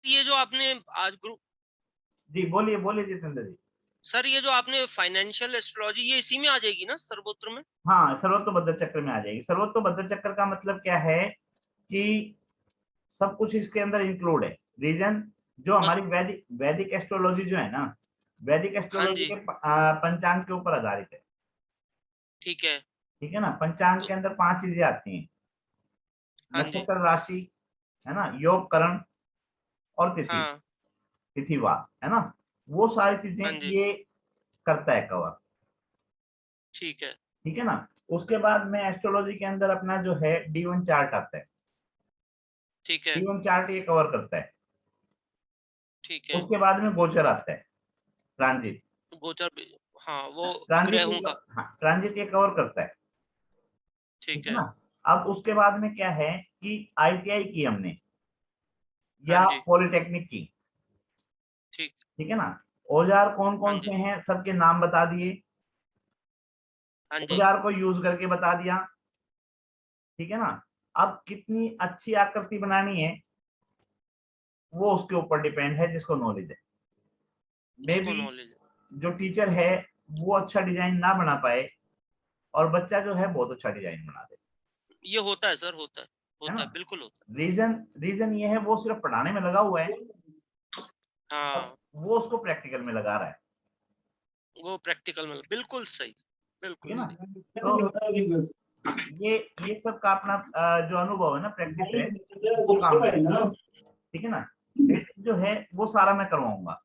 ये जो आपने आज ग्रुप जी बोलिए बोलिए जितेंद्र जी। सर, ये जो आपने फाइनेंशियल एस्ट्रोलॉजी, ये इसी में आ जाएगी ना सर्वोत्र में? हाँ, सर्वोत्तम चक्र में आ जाएगी। सर्वोत्तम चक्र का मतलब क्या है कि सब कुछ इसके अंदर इंक्लूड है। रीजन जो बस। हमारी वैदिक वैदिक एस्ट्रोलॉजी जो है ना, वैदिक हाँ एस्ट्रोलॉजी जी। के पंचांग के ऊपर आधारित है। ठीक है। ठीक है ना, पंचांग तो के अंदर 5 चीजें आती हैं। हाँ जी। नक्षत्र, राशि, है ना, योग, करण और तिथि, हाँ। तिथिवार, है ना। वो सारी चीजें हाँ जी। ये करता है कवर। ठीक है। ठीक है ना। उसके बाद में एस्ट्रोलॉजी के अंदर अपना जो है D1 चार्ट आता है। ठीक है। D1 चार्ट ये कवर करता है। ठीक है। उसके बाद में गोचर आता है, ट्रांजिट। गोचर भी। हाँ, वो ट्रांजिट ग्रहों का। हाँ, ट्रांजिट ये कवर करता है। ठीक ठीक है है। ना। अब उसके बाद में क्या है कि ITI की हमने हाँ या जी। पॉलिटेक्निक की। ठीक। ठीक है ना। औजार कौन हाँ कौन जी। से हैं सबके नाम बता दिए। हाँ जी। औजार को यूज करके बता दिया। ठीक है ना। अब कितनी अच्छी आकृति बनानी है वो उसके ऊपर डिपेंड है, जिसको नॉलेज है। मे जिसको बी नॉलेज है। जो टीचर है वो अच्छा डिजाइन ना बना पाए और बच्चा जो है बहुत अच्छा डिजाइन बना दे। ये होता है सर, होता है। है ना। होता है, बिल्कुल होता रीजन रीजन ये है वो सिर्फ पढ़ाने में लगा हुआ है है। और हाँ। वो उसको प्रैक्टिकल में लगा रहा है। वो प्रैक्टिकल में बिल्कुल सही। ठीक है बिल्कुल ना। सही। तो ये ये सब का अपना जो अनुभव है ना, प्रैक्टिस है, वो काम में आता है। ठीक है ना। बेसिक जो है वो सारा मैं करवाऊंगा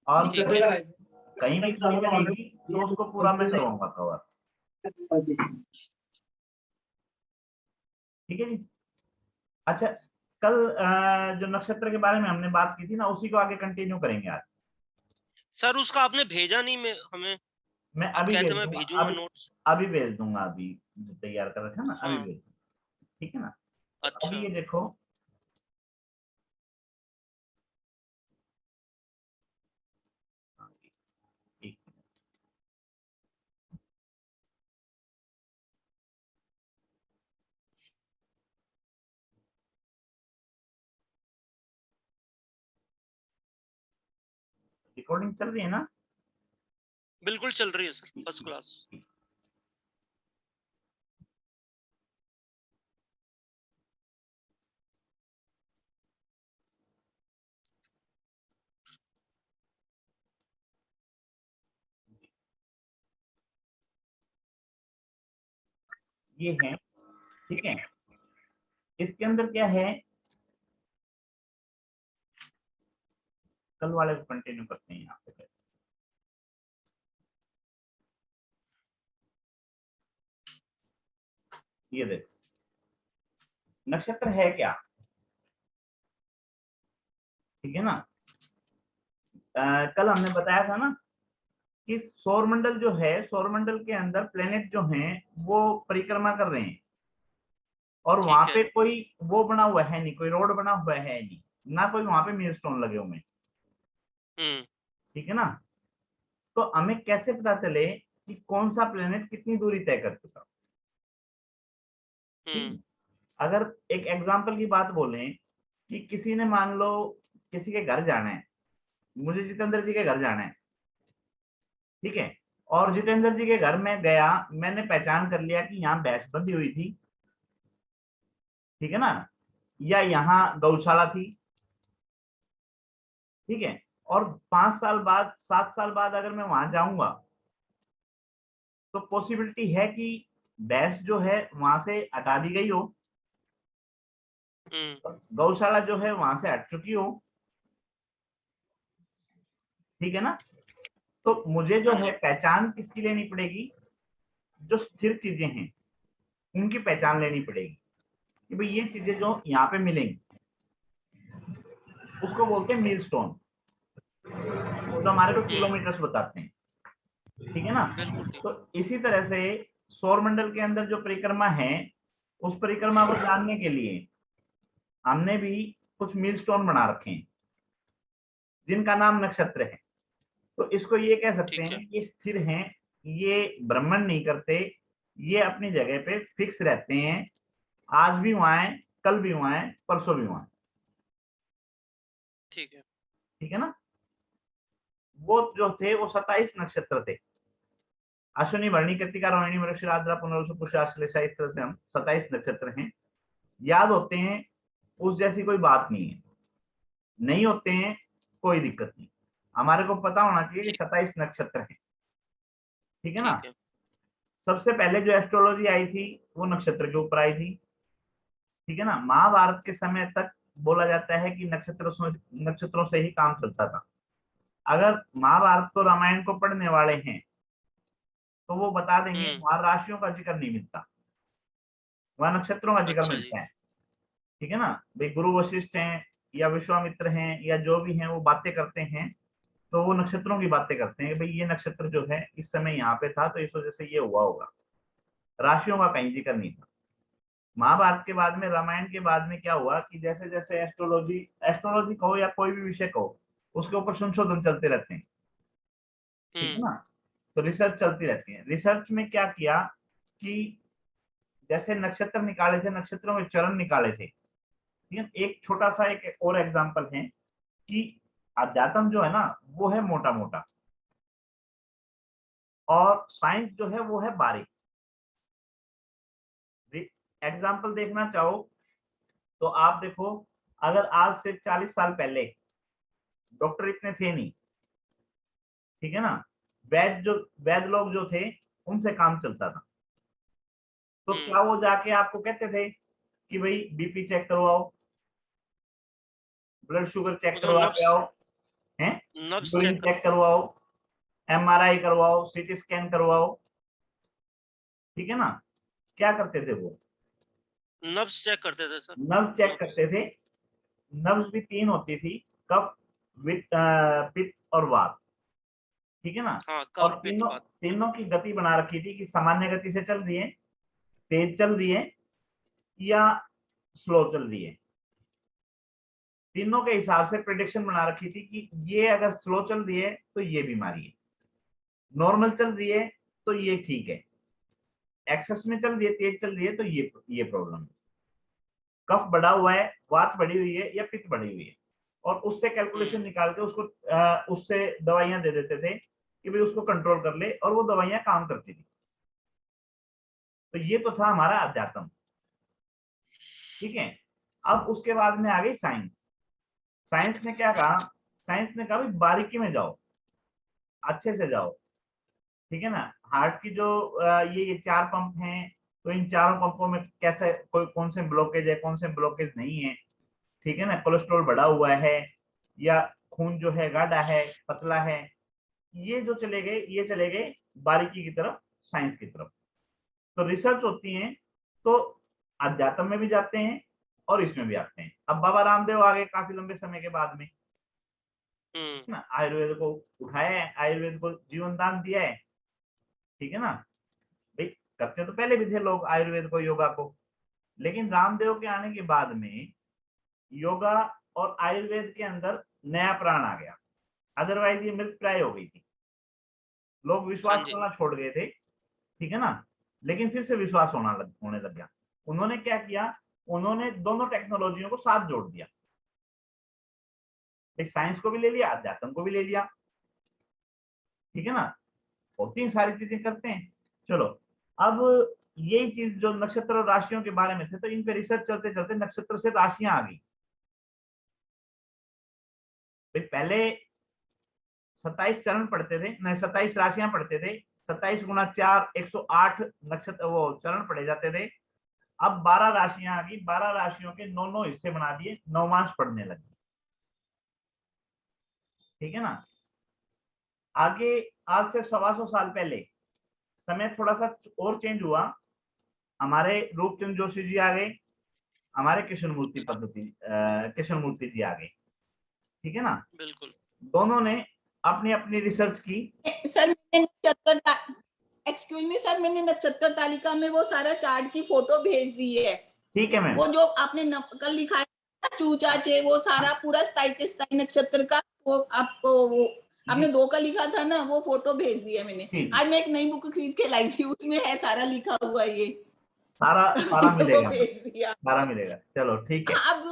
और ठीक है। कहीं भी कमी रहेगी तो उसको पूरा मैं करवाऊंगा कवर। ठीक है जी। अच्छा, कल जो नक्षत्र के बारे में हमने बात की थी ना, उसी को आगे कंटिन्यू करेंगे आज। सर, उसका आपने भेजा नहीं में हमें। मैं आप अभी कहते भेज मैं दूंगा, भेजूंगा अभी नोट्स। अभी भेज दूंगा। अभी जो तैयार कर रखा है ना, अभी हाँ। भेज दूंगा। ठीक है ना। तो अभी अच्छा। ये देखो। हाँ, एक रिकॉर्डिंग चल रही है ना। बिल्कुल चल रही है सर, फर्स्ट क्लास। ये है। ठीक है। इसके अंदर क्या है, कल वाले को कंटिन्यू करते हैं यहाँ पे। ये देखो, नक्षत्र है क्या। ठीक है ना। कल हमने बताया था ना कि सौरमंडल जो है, सौरमंडल के अंदर प्लेनेट जो हैं वो परिक्रमा कर रहे हैं और वहां ठीक है। पे कोई वो बना हुआ है नहीं, कोई रोड बना हुआ है नहीं, ना कोई वहां पे मीलस्टोन लगे हुए हैं। हम्म। ठीक है ना। तो हमें कैसे पता चले कि कौन सा प्लेनेट कितनी दूरी तय कर चुका। ठीक हम्म। है? अगर एक एग्जांपल की बात बोलें कि किसी ने मान लो किसी के घर जाना है, मुझे जितेंद्र जी के घर जाना है। ठीक है। और जितेंद्र जी के घर में गया, मैंने पहचान कर लिया कि यहाँ भैंस बंधी हुई थी। ठीक है ना। या यहाँ गौशाला थी। ठीक है। और 5 साल बाद 7 साल बाद अगर मैं वहां जाऊंगा तो पॉसिबिलिटी है कि भैंस जो है वहां से हटा दी गई हो, हम्म। गौशाला जो है वहां से हट चुकी हो। ठीक है ना। तो मुझे जो हाँ है जी। पहचान किसकी लेनी पड़ेगी, जो स्थिर चीजें हैं उनकी पहचान लेनी पड़ेगी कि भाई ये चीजें जो यहाँ पे मिलेंगी उसको बोलते हैं मीलस्टोन, जो हमारे को किलोमीटर्स बताते हैं। ठीक है ना। बिल्कुल ठीक। तो इसी तरह से सौरमंडल के अंदर जो परिक्रमा है, उस परिक्रमा को जानने के लिए हमने भी कुछ मीलस्टोन बना रखे हैं जिनका नाम नक्षत्र है। तो इसको ये कह सकते ठीक है। हैं कि स्थिर हैं, ये भ्रमण नहीं करते, ये अपनी जगह पे फिक्स रहते हैं। आज भी वहां है, कल भी वहां है, परसों भी वहां है। ठीक है। ठीक है ना। वो जो थे वो 27 नक्षत्र थे, अश्विनी, भरणी, कृत्तिका, रोहिणी, मृगशिरा, आद्रा, पुनर्वसु, पुष्य, आश्लेषा, इस तरह से हम 27 नक्षत्र हैं, याद होते हैं, उस जैसी कोई बात नहीं है, नहीं होते हैं कोई दिक्कत नहीं, हमारे को पता होना चाहिए कि ठीक 27 नक्षत्र हैं। ठीक है ना। ठीक है। सबसे पहले जो एस्ट्रोलॉजी आई थी वो नक्षत्र के ऊपर आई थी। ठीक है ना। महाभारत के समय तक बोला जाता है कि नक्षत्रों से ही काम चलता था। अगर महाभारत को रामायण को पढ़ने वाले हैं तो वो बता देंगे हम्म। वहां राशियों का जिक्र नहीं मिलता, वहां नक्षत्रों का जिक्र अच्छा जी। मिलता है। ठीक है ना। भाई गुरु वशिष्ठ हैं या विश्वामित्र हैं या जो भी हैं वो बातें करते हैं तो वो नक्षत्रों की बातें करते हैं, भाई ये नक्षत्र जो है इस समय यहाँ पे था तो इस वजह से ये हुआ होगा, राशियों का कहीं जिक्र नहीं था। महाभारत के बाद में, रामायण के बाद में क्या हुआ कि जैसे जैसे एस्ट्रोलॉजी एस्ट्रोलॉजी कहो या कोई भी विषय कहो, उसके ऊपर संशोधन चलते रहते हैं। ठीक है हम्म। ना। तो रिसर्च चलती रहती है। रिसर्च में क्या किया कि जैसे नक्षत्र निकाले थे, नक्षत्रों के चरण निकाले थे। ठीक है। एक छोटा सा एक और एग्जांपल है कि अध्यात्म जो है ना वो है मोटा मोटा और साइंस जो है वो है बारीक। एग्जाम्पल देखना चाहो तो आप देखो, अगर आज से 40 साल पहले डॉक्टर इतने थे नहीं, ठीक है ना, वैद्य लोग जो थे उनसे काम चलता था, तो हम्म। क्या वो जाके आपको कहते थे कि भाई बीपी चेक करवाओ, ब्लड शुगर चेक वो तो करवा के नब्स आओ, हैं, नब्स यूरिन चेक कर। चेक करवाओ, एमआरआई करवाओ, सीटी स्कैन करवाओ। ठीक है ना। क्या करते थे वो, नब्स चेक करते थे सर। Nerve check नब्स। करते थे। नर्व्स भी 3 होती थी, कफ, पित्त और वात। ठीक है ना। हाँ, और कफ पित्त तीनों वात। तीनों की गति बना रखी थी कि सामान्य गति से चल रही है, तेज चल रही है या स्लो चल रही है। तीनों के हिसाब से प्रिडिक्शन बना रखी थी कि ये अगर स्लो चल रही है तो ये बीमारी है, नॉर्मल चल रही है तो ये ठीक है, एक्सेस में चल रही है, तेज चल रही है तो ये प्रॉब्लम है। कफ बढ़ा हुआ है, वात बढ़ी हुई है या पित्त बढ़ी हुई है, और उससे कैलकुलेशन हम्म। निकाल के उसको उससे दवाइयां दे देते थे कि भाई उसको कंट्रोल कर ले, और वो दवाइयां काम करती थी। तो ये तो था हमारा अध्यात्म। ठीक है। अब उसके बाद में आ गई साइंस। साइंस ने क्या कहा, साइंस ने कहा भाई बारीकी में जाओ, अच्छे से जाओ। ठीक है ना। हार्ट की जो ये 4 पंप हैं, तो इन चारों पंपों में कैसे, कोई कौन से ब्लॉकेज है, कौन से ब्लॉकेज नहीं है। ठीक है ना। कोलेस्ट्रॉल बढ़ा हुआ है या खून जो है गाढ़ा है, पतला है, ये जो चले गए, ये चले गए बारीकी की तरफ, साइंस की तरफ। तो रिसर्च होती है तो अध्यात्म में भी जाते हैं और इसमें भी आते हैं। अब बाबा रामदेव आ गए काफी लंबे समय के बाद में, हम्म। ना, आयुर्वेद को उठाया है, आयुर्वेद को जीवन दान दिया है। ठीक है ना। भाई करते तो पहले भी थे लोग आयुर्वेद को, योगा को, लेकिन रामदेव के आने के बाद में योगा और आयुर्वेद के अंदर नया प्राण आ गया, अदरवाइज ये मृत प्राय हो गई थी। लोग हाँ विश्वास जी। करना छोड़ गए थे। ठीक है ना। लेकिन फिर से विश्वास होने लग गया। उन्होंने क्या किया, उन्होंने दोनों टेक्नोलॉजियों को साथ जोड़ दिया, एक साइंस को भी ले लिया, अध्यात्म को भी ले लिया। ठीक है ना। और 3 सारी चीजें करते हैं। चलो, अब यही चीज जो नक्षत्र और राशियों के बारे में थे, तो इन पे रिसर्च चलते चलते नक्षत्र से राशियां आ गई। भाई पहले 27 चरण पढ़ते थे, नहीं 27 राशियां पढ़ते थे, 27 गुना 4 108 नक्षत्र वो चरण पढ़े जाते थे। अब 12 राशियां आ गई, 12 राशियों के 9 हिस्से बना दिए, नवमांश पढ़ने लगे। ठीक है ना। आगे आज से 125 साल पहले समय थोड़ा सा और चेंज हुआ, हमारे रूपचंद जोशी जी आ गए, हमारे कृष्ण मूर्ति जी आ गए। ठीक है ना। बिल्कुल। दोनों ने अपनी अपनी रिसर्च की। सर एक्सक्यूज मी सर, मैंने नक्षत्र तालिका में वो सारा चार्ट की फोटो भेज दी है। ठीक है मैम। वो जो आपने कल लिखा है चूचा चे, वो सारा पूरा 27 नक्षत्र का, वो आपको वो आपने 2 का लिखा था ना, वो फोटो भेज दिया मैंने। आज मैं एक नई बुक खरीद के लाई थी, उसमें है सारा लिखा हुआ, ये सारा मिलेगा, भेज दिया। सारा मिलेगा। चलो ठीक है। आप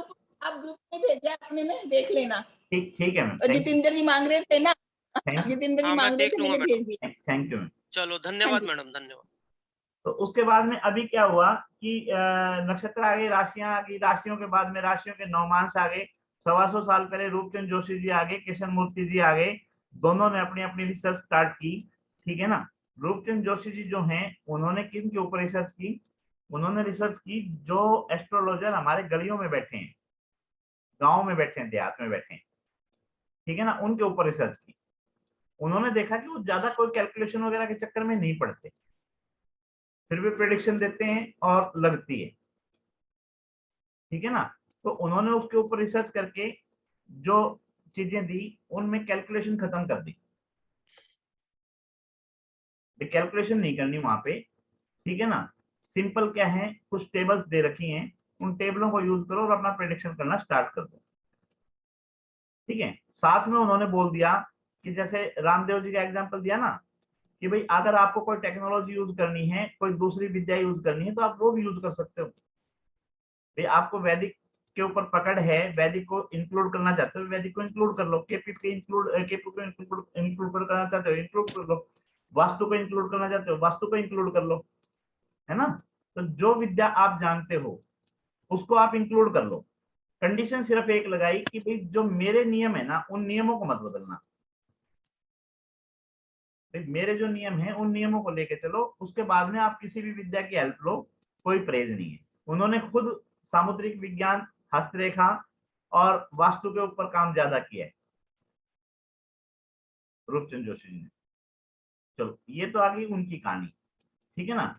ग्रुप में भेजा आपने, में देख लेना। ठीक है मैम, और जितेंद्र जी मांग रहे थे ना, Thank you. जितेंद्र जी हाँ, मैं मांग रहे देख थे, लूंगा मैंने मैडम। भेज दिया। Thank you ma'am. चलो हाँ धन्यवाद जी। मैडम, धन्यवाद। तो उसके बाद में अभी क्या हुआ कि नक्षत्र आ गए, राशियां आ गई, राशियों के बाद में राशियों के नवमांश आ गए। 125 साल पहले रूपचंद जोशी जी आ गए, किशन मूर्ति जी आ गए, दोनों ने अपनी अपनी रिसर्च स्टार्ट की, ठीक है ना। रूपचंद जोशी जी जो हैं, उन्होंने किन के ऊपर रिसर्च की? उन्होंने रिसर्च की जो एस्ट्रोलॉजर हमारे गलियों में बैठे हैं, गांव में बैठे हैं, देहात में बैठे हैं, ठीक है ना, उनके ऊपर रिसर्च की। उन्होंने देखा कि वो ज्यादा कोई कैलकुलेशन वगैरह के चक्कर में नहीं पड़ते, फिर भी प्रेडिक्शन देते हैं और लगती है, ठीक है ना। तो उन्होंने उसके ऊपर रिसर्च करके जो चीजें दी, उनमें कैलकुलेशन खत्म कर दी, कैलकुलेशन नहीं करनी वहां पे, ठीक है ना। सिंपल क्या है, कुछ टेबल्स दे रखी हैं, उन टेबलों को यूज करो और अपना प्रेडिक्शन करना स्टार्ट कर दो, ठीक है। साथ में उन्होंने बोल दिया कि जैसे रामदेव जी का एग्जांपल दिया ना, कि भाई अगर आपको कोई टेक्नोलॉजी यूज करनी है, कोई दूसरी विद्या यूज करनी है, तो आप वो भी यूज कर सकते हो। भाई आपको वैदिक के ऊपर पकड़ है, वैदिक को इंक्लूड करना चाहते हो, वैदिक को इंक्लूड कर लो, केपी को इंक्लूड करना चाहते हो, इंक्लूड कर लो, वास्तु को इंक्लूड करना चाहते हो, वास्तु को इंक्लूड कर लो, है ना। तो जो विद्या आप जानते हो उसको आप इंक्लूड कर लो। कंडीशन सिर्फ एक लगाई कि भाई जो मेरे नियम है ना, उन नियमों को मत बदलना, मेरे जो नियम है उन नियमों को लेके चलो, उसके बाद में आप किसी भी विद्या की हेल्प लो, कोई परहेज नहीं है। उन्होंने खुद सामुद्रिक विज्ञान, हस्तरेखा और वास्तु के ऊपर काम ज्यादा किया है, रूपचंद जोशी जी ने। चलो ये तो आ गई उनकी कहानी, ठीक है ना।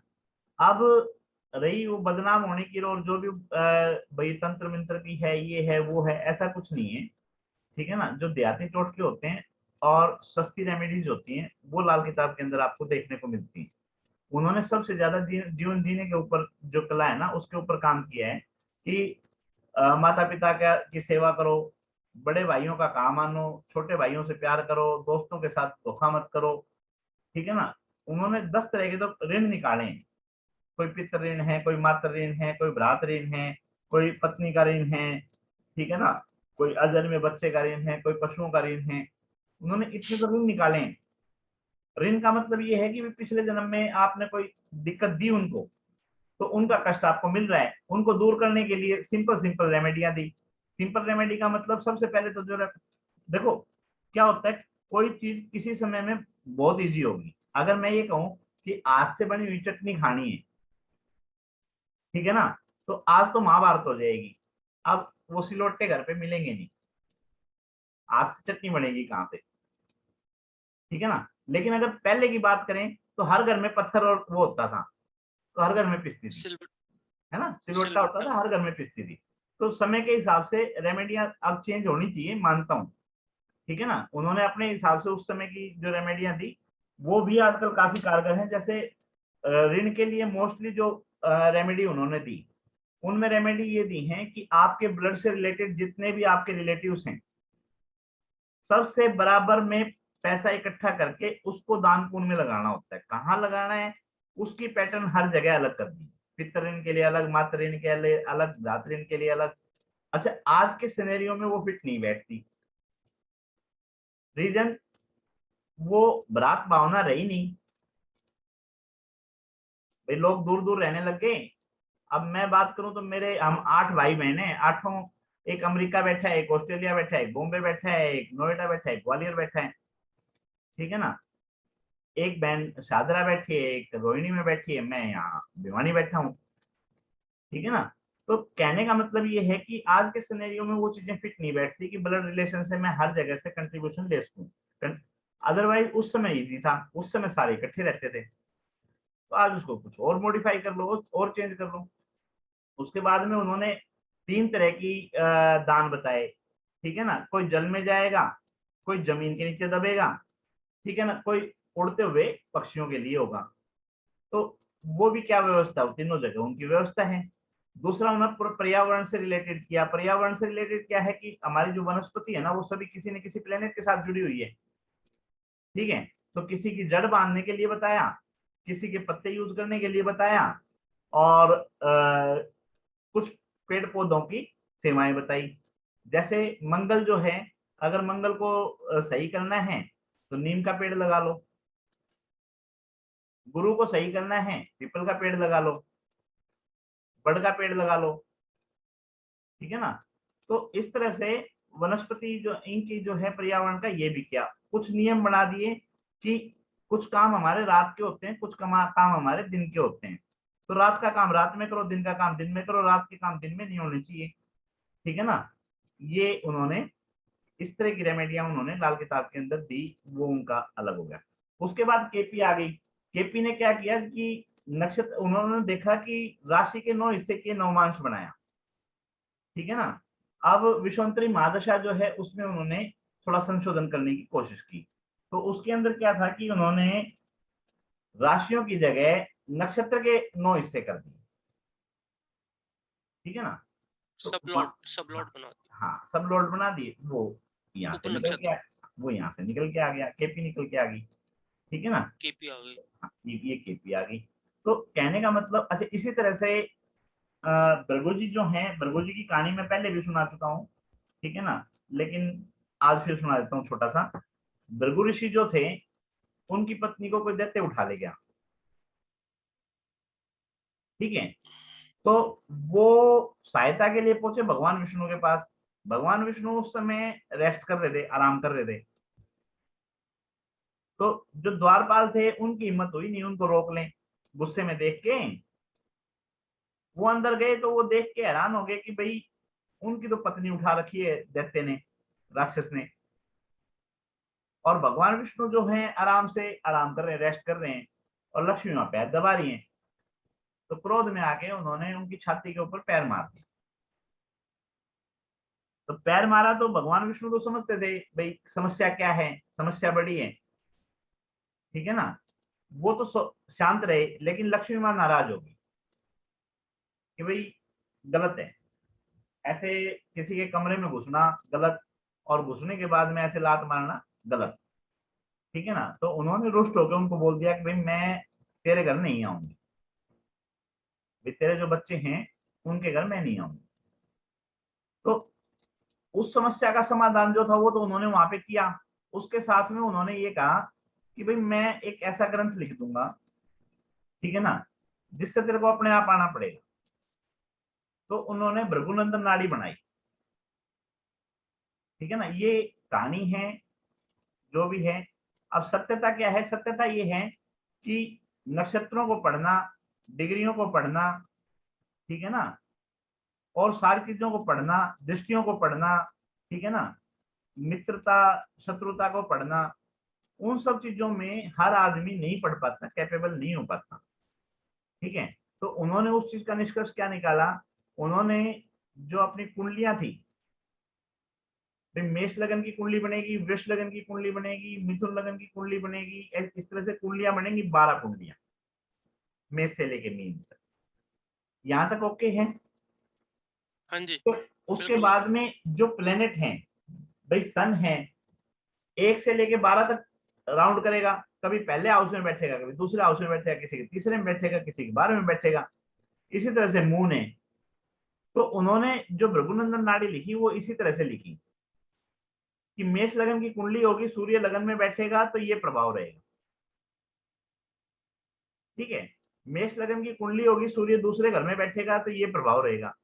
अब रही वो बदनाम होने की, और जो भी भाई तंत्र मंत्र की है, ये है वो है, ऐसा कुछ नहीं है, ठीक है ना। जो देहाती टोटके होते हैं और सस्ती रेमेडीज होती हैं, वो लाल किताब के अंदर आपको देखने को मिलती हैं। उन्होंने सबसे ज्यादा जीवन जीने के ऊपर जो कला है ना, उसके ऊपर काम किया है कि माता पिता की सेवा करो, बड़े भाइयों का काम मानो, छोटे भाइयों से प्यार करो, दोस्तों के साथ धोखा मत करो, ठीक है ना। उन्होंने 10 तरह के तो ऋण निकाले हैं, कोई पितृ ऋण है, कोई मातृ ऋण है, कोई भ्रात ऋण है, कोई पत्नी का ऋण है, ठीक है ना, कोई अजन्मे बच्चे का ऋण है, कोई पशुओं का ऋण है। उन्होंने इतने तो ऋण निकाले हैं। ऋण का मतलब ये है कि पिछले जन्म में आपने कोई दिक्कत दी उनको, तो उनका कष्ट आपको मिल रहा है, उनको दूर करने के लिए सिंपल सिंपल रेमेडियां दी। सिंपल रेमेडी का मतलब सबसे पहले तो जो देखो क्या होता है, कोई चीज किसी समय में बहुत इजी होगी। अगर मैं ये कहूं कि आज से बनी हुई चटनी खानी है, ठीक है ना, तो आज तो महाभारत हो जाएगी, अब वो सिलोटे घर पे मिलेंगे नहीं, आज से चटनी बनेगी कहाँ से, ठीक है ना। लेकिन अगर पहले की बात करें तो हर घर में पत्थर और वो होता था, तो हर घर में पिसती थी, है ना, सिलवट्टा होता था, हर घर में पिसती थी। तो समय के हिसाब से रेमेडियां अब चेंज होनी चाहिए, मानता हूँ, ठीक है ना। उन्होंने अपने हिसाब से उस समय की जो रेमेडियां दी, वो भी आजकल काफी कारगर हैं। जैसे ऋण के लिए मोस्टली जो रेमेडी उन्होंने दी, उनमें रेमेडी ये दी है कि आपके ब्लड से रिलेटेड जितने भी आपके रिलेटिव्स हैं, सबसे बराबर में पैसा इकट्ठा करके उसको दान पुण्य में लगाना होता है। कहाँ लगाना है, उसकी पैटर्न हर जगह अलग कर दी, पितृ ऋण के लिए अलग, मातृ ऋण के लिए अलग, भ्रातृ ऋण के लिए अलग। अच्छा, आज के सिनेरियो में वो फिट नहीं बैठती। रीजन, वो भ्रात भावना रही नहीं, भाई लोग दूर दूर रहने लग गए। अब मैं बात करूं तो मेरे हम 8 भाई बहन हैं, आठों, एक अमेरिका बैठा है, एक ऑस्ट्रेलिया बैठा है, एक बॉम्बे बैठा है, एक नोएडा बैठा है, एक ग्वालियर बैठा है, ठीक है ना। एक बहन शादरा बैठी है, एक रोहिणी में बैठी है, मैं यहाँ भिवानी बैठा हूँ, ठीक है ना। तो कहने का मतलब ये है कि आज के सिनेरियो में वो चीजें फिट नहीं बैठती कि ब्लड रिलेशन से मैं हर जगह से कंट्रीब्यूशन ले सकूं। अदरवाइज उस समय इजी था, उस समय सारे इकट्ठे रहते थे, तो आज उसको कुछ और मॉडिफाई कर लो और चेंज कर लो। उसके बाद में उन्होंने 3 तरह की दान बताए, ठीक है ना। कोई जल में जाएगा, कोई जमीन के नीचे दबेगा, ठीक है ना, कोई उड़ते हुए पक्षियों के लिए होगा। तो वो भी क्या व्यवस्था हो, तीनों जगह उनकी व्यवस्था है। दूसरा उन्होंने पर्यावरण से रिलेटेड किया। पर्यावरण से रिलेटेड क्या है कि हमारी जो वनस्पति है ना, वो सभी किसी न किसी प्लेनेट के साथ जुड़ी हुई है, ठीक है। तो किसी की जड़ बांधने के लिए बताया, किसी के पत्ते यूज करने के लिए बताया, और कुछ पेड़ पौधों की सेवाएं बताई। जैसे मंगल जो है, अगर मंगल को सही करना है तो नीम का पेड़ लगा लो, गुरु को सही करना है पीपल का पेड़ लगा लो, बड़ का पेड़ लगा लो, ठीक है ना। तो इस तरह से वनस्पति जो इनकी जो है पर्यावरण का ये भी किया, कुछ नियम बना दिए कि कुछ काम हमारे रात के होते हैं, कुछ काम हमारे दिन के होते हैं। तो रात का काम रात में करो, दिन का काम दिन में करो, रात के काम दिन में नहीं होने चाहिए, ठीक है ना। ये उन्होंने इस तरह की रेमेडियां उन्होंने लाल किताब के अंदर दी, वो उनका अलग हो गया। उसके बाद केपी आ गई। केपी ने क्या किया कि नक्षत्र, उन्होंने देखा कि राशि के 9 हिस्से के नवमांश बनाया, ठीक है ना। अब विश्वंतरी महादशा जो है उसमें उन्होंने थोड़ा संशोधन करने की कोशिश की। तो उसके अंदर क्या था कि उन्होंने राशियों की जगह नक्षत्र के 9 हिस्से कर दिए, ठीक है ना। तो सब लॉट बना दिया। हाँ, सब लॉट बना दिए। वो यहाँ से निकल के वो यहाँ से निकल के आ गया, केपी निकल के आ गई, ठीक है ना। केपी आ गई। हाँ, ये केपी आ गई। तो कहने का मतलब, अच्छा इसी तरह से भृगु जी जो हैं, भृगु जी की कहानी मैं पहले भी सुना चुका हूँ, ठीक है ना, लेकिन आज फिर सुना देता हूँ छोटा सा। भृगु ऋषि जो थे, उनकी पत्नी को कोई दैत्य उठा ले गया, ठीक है। तो वो सहायता के लिए पहुंचे भगवान विष्णु के पास। भगवान विष्णु उस समय रेस्ट कर रहे थे, आराम कर रहे थे। तो जो द्वारपाल थे उनकी हिम्मत हुई नहीं उनको रोक लें, गुस्से में देख के वो अंदर गए। तो वो देख के हैरान हो गए कि भाई उनकी तो पत्नी उठा रखी है दैत्य ने, राक्षस ने, और भगवान विष्णु जो हैं आराम से आराम कर रहे हैं, रेस्ट कर रहे हैं, और लक्ष्मी वहां पैर दबा रही हैं। तो क्रोध में आके उन्होंने उनकी छाती के ऊपर पैर मार दिया। तो पैर मारा तो भगवान विष्णु तो समझते थे भाई समस्या क्या है, समस्या बड़ी है, ठीक है ना। वो तो शांत रहे, लेकिन लक्ष्मी मां नाराज हो गई कि भाई गलत है, ऐसे किसी के कमरे में घुसना गलत, और घुसने के बाद में ऐसे लात मारना गलत, ठीक है ना। तो उन्होंने रुष्ट होकर उनको बोल दिया कि भाई मैं तेरे घर नहीं आऊंगी, भाई तेरे जो बच्चे हैं उनके घर मैं नहीं आऊंगी। तो उस समस्या का समाधान जो था वो तो उन्होंने वहां पे किया। उसके साथ में उन्होंने ये कहा कि भाई मैं एक ऐसा ग्रंथ लिख दूंगा, ठीक है ना, जिससे तेरे को अपने आप आना पड़ेगा। तो उन्होंने भृगुनंदन नाड़ी बनाई, ठीक है ना। ये कहानी है जो भी है। अब सत्यता क्या है, सत्यता ये है कि नक्षत्रों को पढ़ना, डिग्रियों को पढ़ना, ठीक है ना, और सारी चीजों को पढ़ना, दृष्टियों को पढ़ना, ठीक है ना, मित्रता शत्रुता को पढ़ना, उन सब चीजों में हर आदमी नहीं पढ़ पाता, कैपेबल नहीं हो पाता, ठीक है। तो उन्होंने उस चीज का निष्कर्ष क्या निकाला, उन्होंने जो अपनी कुंडलियां थी, मेष लगन की कुंडली बनेगी, वृष लगन की कुंडली बनेगी, मिथुन लगन की कुंडली बनेगी, इस तरह से कुंडलियां बनेंगी, 12 कुंडलियां मेष से लेके मीन तक। यहां तक ओके है। हाँ जी। तो उसके बाद में जो प्लेनेट हैं, भाई सन है, 1 से लेके 12 तक राउंड करेगा, कभी पहले हाउस में बैठेगा, कभी दूसरे हाउस में बैठेगा, किसी के तीसरे में बैठेगा, किसी के 12वें में बैठेगा। इसी तरह से मून है। तो उन्होंने जो भृगुनंदन नाड़ी लिखी वो इसी तरह से लिखी कि मेष लगन की कुंडली होगी, सूर्य लगन में बैठेगा तो ये प्रभाव रहेगा, ठीक है। मेष लगन की कुंडली होगी, सूर्य दूसरे घर में बैठेगा तो ये प्रभाव रहेगा,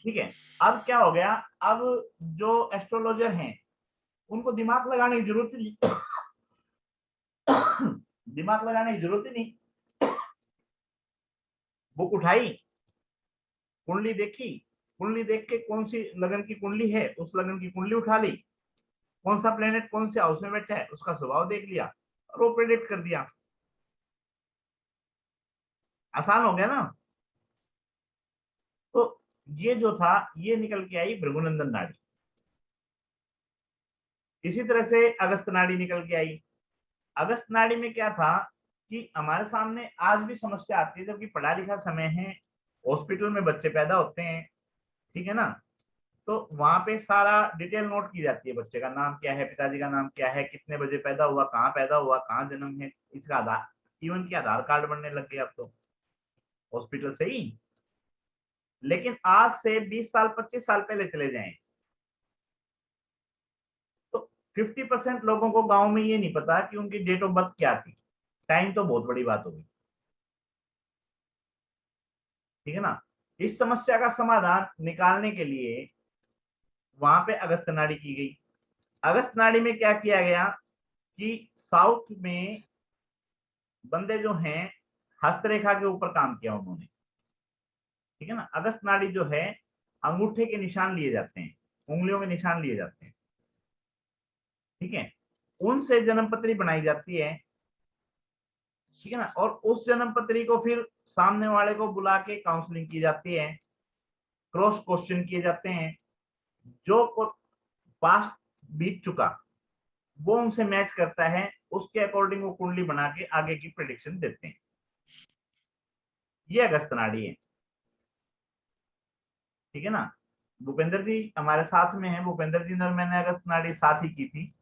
ठीक है। अब क्या हो गया, अब जो एस्ट्रोलॉजर हैं उनको दिमाग लगाने की जरूरत नहीं दिमाग लगाने की जरूरत ही नहीं। बुक उठाई, कुंडली देखी, कुंडली देख के कौन सी लगन की कुंडली है उस लगन की कुंडली उठा ली, कौन सा प्लेनेट कौन से हाउस में बैठा है उसका स्वभाव देख लिया, और वो प्रेडिक्ट कर दिया। आसान हो गया ना। तो ये जो था ये निकल के आई भृगुनंदन नाड़ी। इसी तरह से अगस्त नाड़ी निकल के आई। अगस्त नाड़ी में क्या था कि हमारे सामने आज भी समस्या आती है, जबकि पढ़ा लिखा समय है, हॉस्पिटल में बच्चे पैदा होते हैं, ठीक है ना। तो वहां पे सारा डिटेल नोट की जाती है, बच्चे का नाम क्या है, पिताजी का नाम क्या है, कितने बजे पैदा हुआ, कहाँ जन्म है, इसका आधार, इवन की आधार कार्ड बनने लग गए अब तो हॉस्पिटल से ही। लेकिन आज से 20 साल 25 साल पहले चले जाएं, 50% लोगों को गांव में ये नहीं पता कि उनकी डेट ऑफ बर्थ क्या थी। टाइम तो बहुत बड़ी बात होगी, ठीक है ना। इस समस्या का समाधान निकालने के लिए वहां पे अगस्त नाड़ी की गई। अगस्त नाड़ी में क्या किया गया कि साउथ में बंदे जो हैं हस्तरेखा के ऊपर काम किया उन्होंने, ठीक है ना। अगस्त नाड़ी जो है अंगूठे के निशान लिए जाते हैं, उंगलियों के निशान लिए जाते हैं, ठीक है। उनसे जन्म पत्री बनाई जाती है, ठीक है ना। और उस जन्म पत्री को फिर सामने वाले को बुला के काउंसलिंग की जाती है, क्रॉस क्वेश्चन किए जाते हैं। जो पास्ट बीत चुका वो उनसे मैच करता है, उसके अकॉर्डिंग वो कुंडली बना के आगे की प्रेडिक्शन देते हैं। ये अगस्त नाड़ी है, ठीक है ना। भूपेंद्र जी हमारे साथ में है, भूपेंद्र जी ने मैंने अगस्त नाड़ी साथ ही की थी।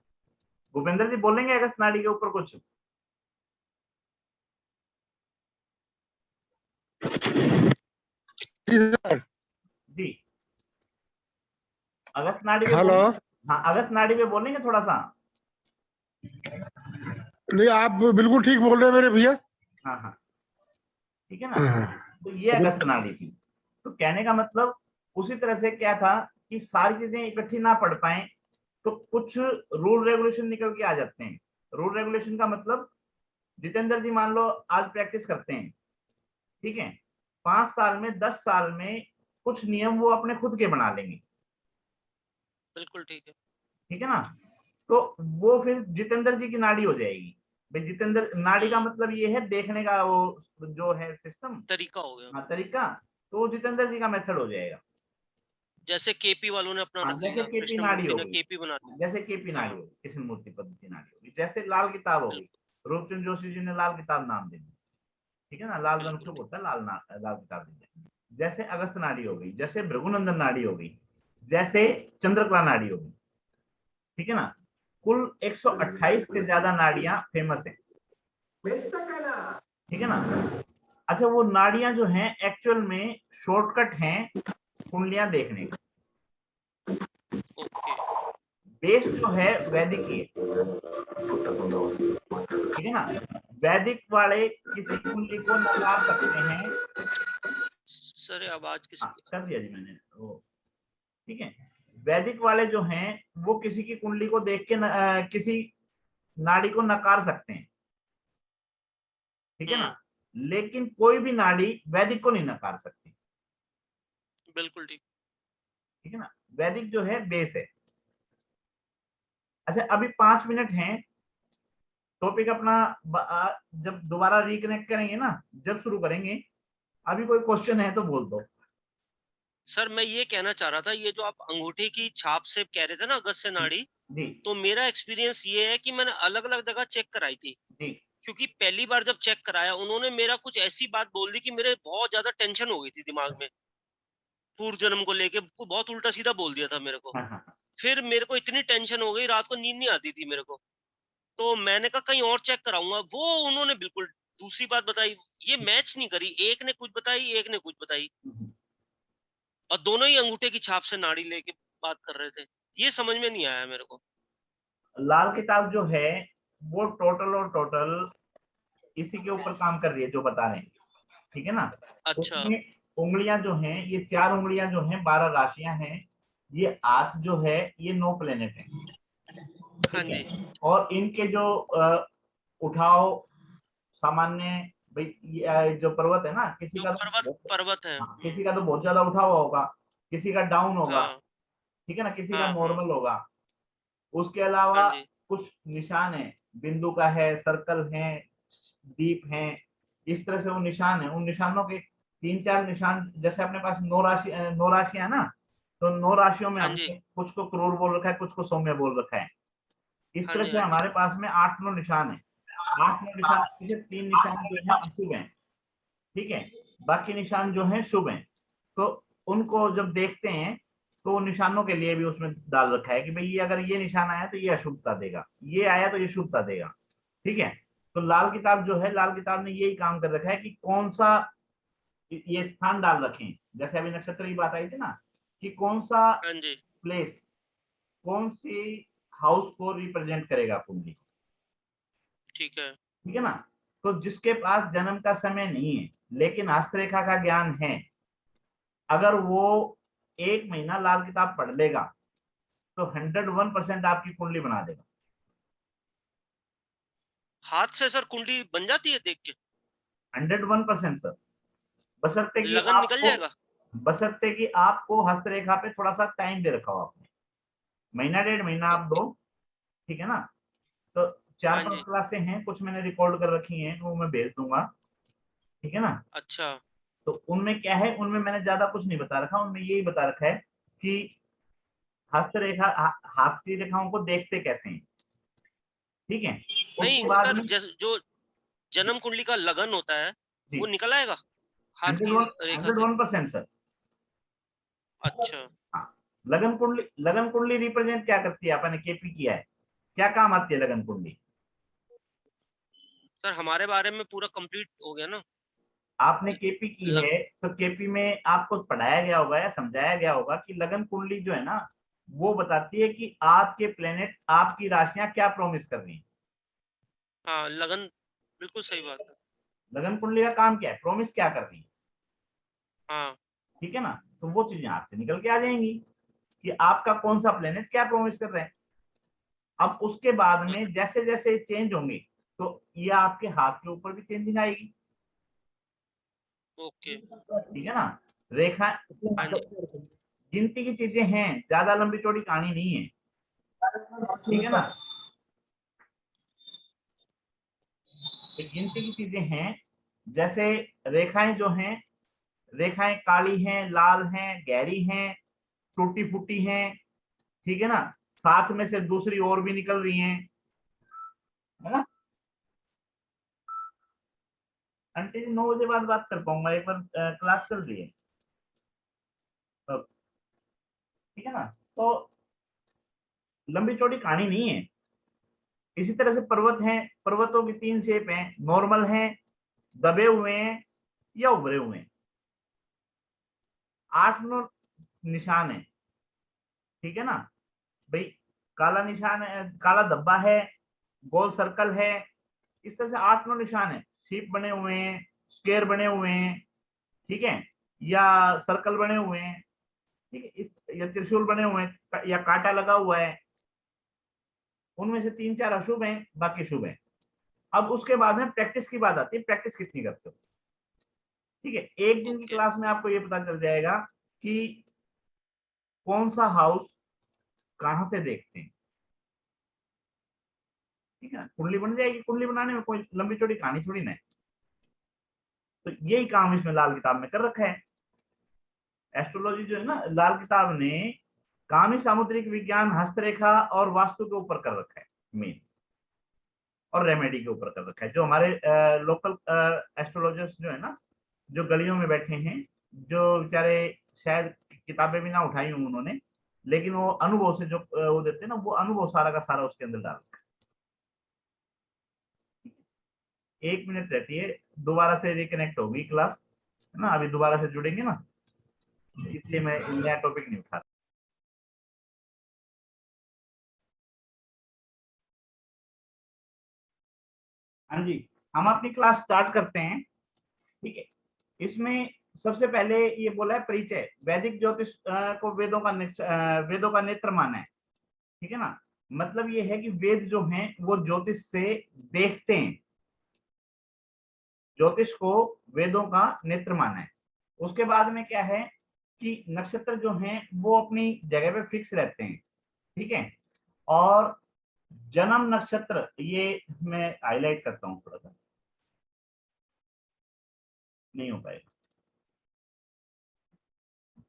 भूपेंद्र जी बोलेंगे अगस्त नाड़ी के ऊपर कुछ? जी अगस्त नाड़ी पे हेलो। हाँ अगस्त नाड़ी पे बोलेंगे थोड़ा सा। नहीं, आप बिल्कुल ठीक बोल रहे हैं मेरे भैया। हाँ हाँ ठीक है ना। तो ये अगस्त नाड़ी थी। तो कहने का मतलब उसी तरह से क्या था कि सारी चीजें इकट्ठी ना पढ़ पाए तो कुछ रूल रेगुलेशन निकल के आ जाते हैं। रूल रेगुलेशन का मतलब जितेंद्र जी मान लो आज प्रैक्टिस करते हैं, ठीक है, 5 साल में 10 साल में कुछ नियम वो अपने खुद के बना लेंगे, बिल्कुल ठीक है। ठीक है ना। तो वो फिर जितेंद्र जी की नाड़ी हो जाएगी। भाई जितेंद्र नाड़ी का मतलब ये है देखने का वो जो है सिस्टम, तरीका हो गया, हाँ तरीका, तो वो जितेंद्र जी का मेथड हो जाएगा। जैसे केपी वालों ने अपना हाँ रख जैसे लिया, केपी कृष्ण नाड़ी मूर्ति हो ने गई, केपी बना दिया। जैसे केपी नाड़ी हाँ, होगी, कृष्ण मूर्ति पद्धति नाड़ी होगी, जैसे लाल किताब हो गई, बिल्कुल रूपचंद जोशी जी ने लाल किताब नाम दे दी, ठीक है ना, लाल रंग बिल्कुल शुभ ठीक। होता है, लाल किताब दे दी। जैसे अगस्त नाड़ी हो गई, जैसे भृगुनंदन नाड़ी हो गई, जैसे चंद्रकला नाड़ी हो गई, ठीक है ना। कुल 128 से ज्यादा नाड़ियां फेमस हैं, ठीक है ना। अच्छा वो नाड़ियां जो हैं एक्चुअल में शॉर्टकट हैं कुंडलियां देखने का। ओके, बेस जो है वैदिक ही है, ठीक है ना। वैदिक वाले किसी कुंडली को नकार सकते हैं। सर ये आवाज किसी हाँ की? कर दिया जी मैंने वो, ठीक है। वैदिक वाले जो हैं वो किसी की कुंडली को देख के किसी नाड़ी को नकार सकते हैं, ठीक है ना। लेकिन कोई भी नाड़ी वैदिक को नहीं नकार सकती, बिल्कुल ठीक। ठीक है ना। वैदिक जो है बेस है। अच्छा अभी 5 मिनट हैं, टॉपिक अपना जब दोबारा रिकनेक्ट करेंगे ना, जब शुरू करेंगे, अभी कोई क्वेश्चन है तो बोल दो। सर मैं ये कहना चाह रहा था, ये जो आप अंगूठे की छाप से कह रहे थे ना अगस्त से नाड़ी, जी तो मेरा एक्सपीरियंस ये है कि मैंने अलग अलग जगह चेक कराई थी। जी क्योंकि पहली बार जब चेक कराया उन्होंने मेरा कुछ ऐसी बात बोल दी कि मेरे बहुत ज्यादा टेंशन हो गई थी दिमाग में, पूर्व जन्म को लेके बहुत उल्टा सीधा बोल दिया था मेरे को। हाँ हाँ फिर मेरे को इतनी टेंशन हो गई, रात को नींद नहीं आती थी मेरे को। तो मैंने कहा कहीं और चेक कराऊंगा, वो उन्होंने बिल्कुल दूसरी बात बताई। ये मैच नहीं करी, एक ने कुछ बताई एक ने कुछ बताई, और दोनों ही अंगूठे की छाप से नाड़ी लेके बात कर रहे थे। ये समझ में नहीं आया मेरे को। लाल किताब जो है वो टोटल और टोटल इसी के ऊपर काम कर रही है जो बता रहे हैं, ठीक है ना। अच्छा। उसमें उंगलियां जो हैं ये 4 उंगलियां जो हैं 12 राशियां हैं, ये 8 जो है ये 9 प्लेनेट है, हाँ ठीक है। जी। और इनके जो उठाव सामान्य, भाई ये जो पर्वत है ना, किसी जो का पर्वत तो पर्वत है। हाँ, किसी का तो बहुत ज्यादा उठा हुआ होगा, किसी का डाउन होगा, हाँ ठीक है ना, किसी का हाँ हाँ नॉर्मल होगा। उसके हाँ अलावा जी। कुछ निशान है, बिंदु का है, सर्कल है, दीप है, इस तरह से वो निशान है। उन निशानों के 3-4 निशान, जैसे अपने पास 9 राशियां है ना, तो 9 राशियों में हाँ जी। हमने कुछ को क्रूर बोल रखा है, कुछ को सौम्य बोल रखा है। इस हाँ तरह जी। से हाँ जी। हमारे पास में 8-9 निशान है। 8-9 निशान में से 3 निशान जो है अशुभ है, ठीक है, बाकी निशान जो है शुभ है। तो उनको जब देखते हैं तो वो निशानों के लिए भी उसमें डाल रखा है कि भाई ये अगर ये निशान आया तो ये अशुभता देगा, ये आया तो ये शुभता देगा, ठीक है। तो लाल किताब जो है, लाल किताब ने यही काम कर रखा है कि कौन सा ये स्थान डाल रखें। जैसे अभी नक्षत्र की बात आई थी ना कि कौन सा हाँ जी। प्लेस, कौन सी हाउस को रिप्रेजेंट करेगा कुंडली, ठीक है। ठीक है ना। तो जिसके पास जन्म का समय नहीं है लेकिन हस्तरेखा का ज्ञान है, अगर वो 1 महीना लाल किताब पढ़ लेगा तो 101% आपकी कुंडली बना देगा। हाथ से सर कुंडली बन जाती है देख के? 101% सर, बशर्ते कि लगन निकल आपको जाएगा? बशर्ते कि आपको हस्तरेखा पे थोड़ा सा टाइम दे रखा हो आपने, महीना 1.5 महीना आप ओके। दो, ठीक है ना। तो 4-5 हाँ जी। क्लासें हैं, कुछ मैंने रिकॉर्ड कर रखी हैं, वो मैं भेज दूंगा, ठीक है ना। अच्छा। तो उनमें क्या है, उनमें मैंने ज्यादा कुछ नहीं बता रखा, उनमें यही बता रखा है कि हस्तरेखा हाथ की रेखाओं को देखते कैसे हैं, ठीक है। नहीं उसके बाद सर, में जो जन्म कुंडली का लगन होता है जी वो निकल आएगा हाथ की रेखा से? 101% सर। अच्छा। हाँ, लगन कुंडली रिप्रेजेंट क्या करती है, आपने केपी किया है, क्या काम आती है लगन कुंडली? सर हमारे बारे में पूरा कंप्लीट हो गया ना। आपने केपी की लग, है तो केपी में आपको पढ़ाया गया होगा या समझाया गया होगा कि लगन कुंडली जो है ना, वो बताती है कि आपके प्लेनेट, आपकी राशियां क्या प्रॉमिस कर रही हैं। हाँ लगन, बिल्कुल सही बात है। लगन कुंडली का काम क्या है, प्रॉमिस क्या कर रही है, हाँ। ठीक है ना। तो वो चीजें आपसे निकल के आ जाएंगी कि आपका कौन सा प्लेनेट क्या प्रॉमिस कर रहा है। अब उसके बाद में जैसे जैसे चेंज होंगे तो ये आपके हाथ के ऊपर भी चेंजिंग आएगी, ओके। ठीक है ना। रेखा हाँ जी। गिनती की चीजें हैं, ज्यादा लंबी चौड़ी कहानी नहीं है, ठीक है ना। ये गिनती की चीजें हैं, जैसे रेखाएं जो हैं, रेखाएं काली हैं, लाल हैं, गहरी हैं, टूटी फूटी हैं, ठीक है ना। साथ में से दूसरी और भी निकल रही हैं, है ना। आंटी जी 9 बजे बाद बात कर पाऊंगा, एक बार क्लास चल रही है, ठीक है ना। तो लंबी चौड़ी कहानी नहीं है। इसी तरह से पर्वत हैं, पर्वतों की 3 शेप हैं, नॉर्मल हैं, दबे हुए हैं, या उभरे हुए हैं। 8-9 निशान है, ठीक है ना भाई। काला निशान है, काला धब्बा है, गोल सर्कल है, इस तरह से 8-9 निशान है। शीप बने हुए हैं, स्क्वायर बने हुए हैं, ठीक है, या सर्कल बने हुए हैं, ठीक है, या त्रिशूल बने हुए हैं, या कांटा लगा हुआ है। उनमें से 3-4 अशुभ हैं, बाकी शुभ हैं। अब उसके बाद में प्रैक्टिस की बात आती है, प्रैक्टिस कितनी करते हो, ठीक है। एक दिन की ओके। क्लास में आपको ये पता चल जाएगा कि कौन सा हाउस कहां से देखते हैं, ठीक है ना। कुंडली बन जाएगी, कुंडली बनाने में कोई लंबी चौड़ी कहानी थोड़ी ना है। तो यही काम इसमें लाल किताब में कर रखा है। एस्ट्रोलॉजी जो है ना, लाल किताब ने कामी सामुद्रिक विज्ञान, हस्तरेखा और वास्तु के ऊपर कर रखा है मेन, और रेमेडी के ऊपर कर रखा है। जो हमारे लोकल एस्ट्रोलॉजर्स जो है ना, जो गलियों में बैठे हैं, जो बेचारे शायद किताबें भी ना उठाई हूं उन्होंने, लेकिन वो अनुभव से जो वो देते हैं ना, वो अनुभव सारा का सारा उसके अंदर डाल रखा है। 1 मिनट रहती है, दोबारा से रिकनेक्ट होगी क्लास, है ना। अभी दोबारा से जुड़ेंगे ना, इसलिए मैं नया टॉपिक नहीं उठा रहा। हाँ जी, हम अपनी क्लास स्टार्ट करते हैं, ठीक है। इसमें सबसे पहले ये बोला है परिचय, वैदिक ज्योतिष को वेदों का नेत्र माना है, ठीक है ना। मतलब ये है कि वेद जो हैं वो ज्योतिष से देखते हैं, ज्योतिष को वेदों का नेत्र माना है। उसके बाद में क्या है कि नक्षत्र जो हैं वो अपनी जगह पे फिक्स रहते हैं, ठीक है। और जन्म नक्षत्र, ये मैं हाईलाइट करता हूँ थोड़ा सा, नहीं हो पाएगा।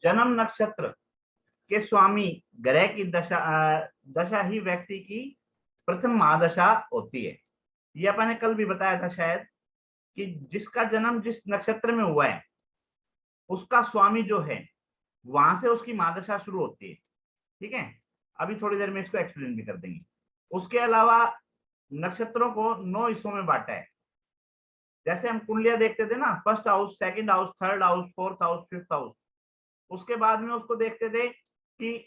जन्म नक्षत्र के स्वामी ग्रह की दशा ही व्यक्ति की प्रथम महादशा होती है। ये अपन ने कल भी बताया था शायद, कि जिसका जन्म जिस नक्षत्र में हुआ है उसका स्वामी जो है, वहां से उसकी महादशा शुरू होती है, ठीक है। अभी थोड़ी देर में इसको एक्सप्लेन भी कर देंगे। उसके अलावा नक्षत्रों को 9 हिस्सों में बांटा है। जैसे हम कुंडलियां देखते थे ना, first house, second house, third house, fourth house, fifth house, उसके बाद में उसको देखते थे कि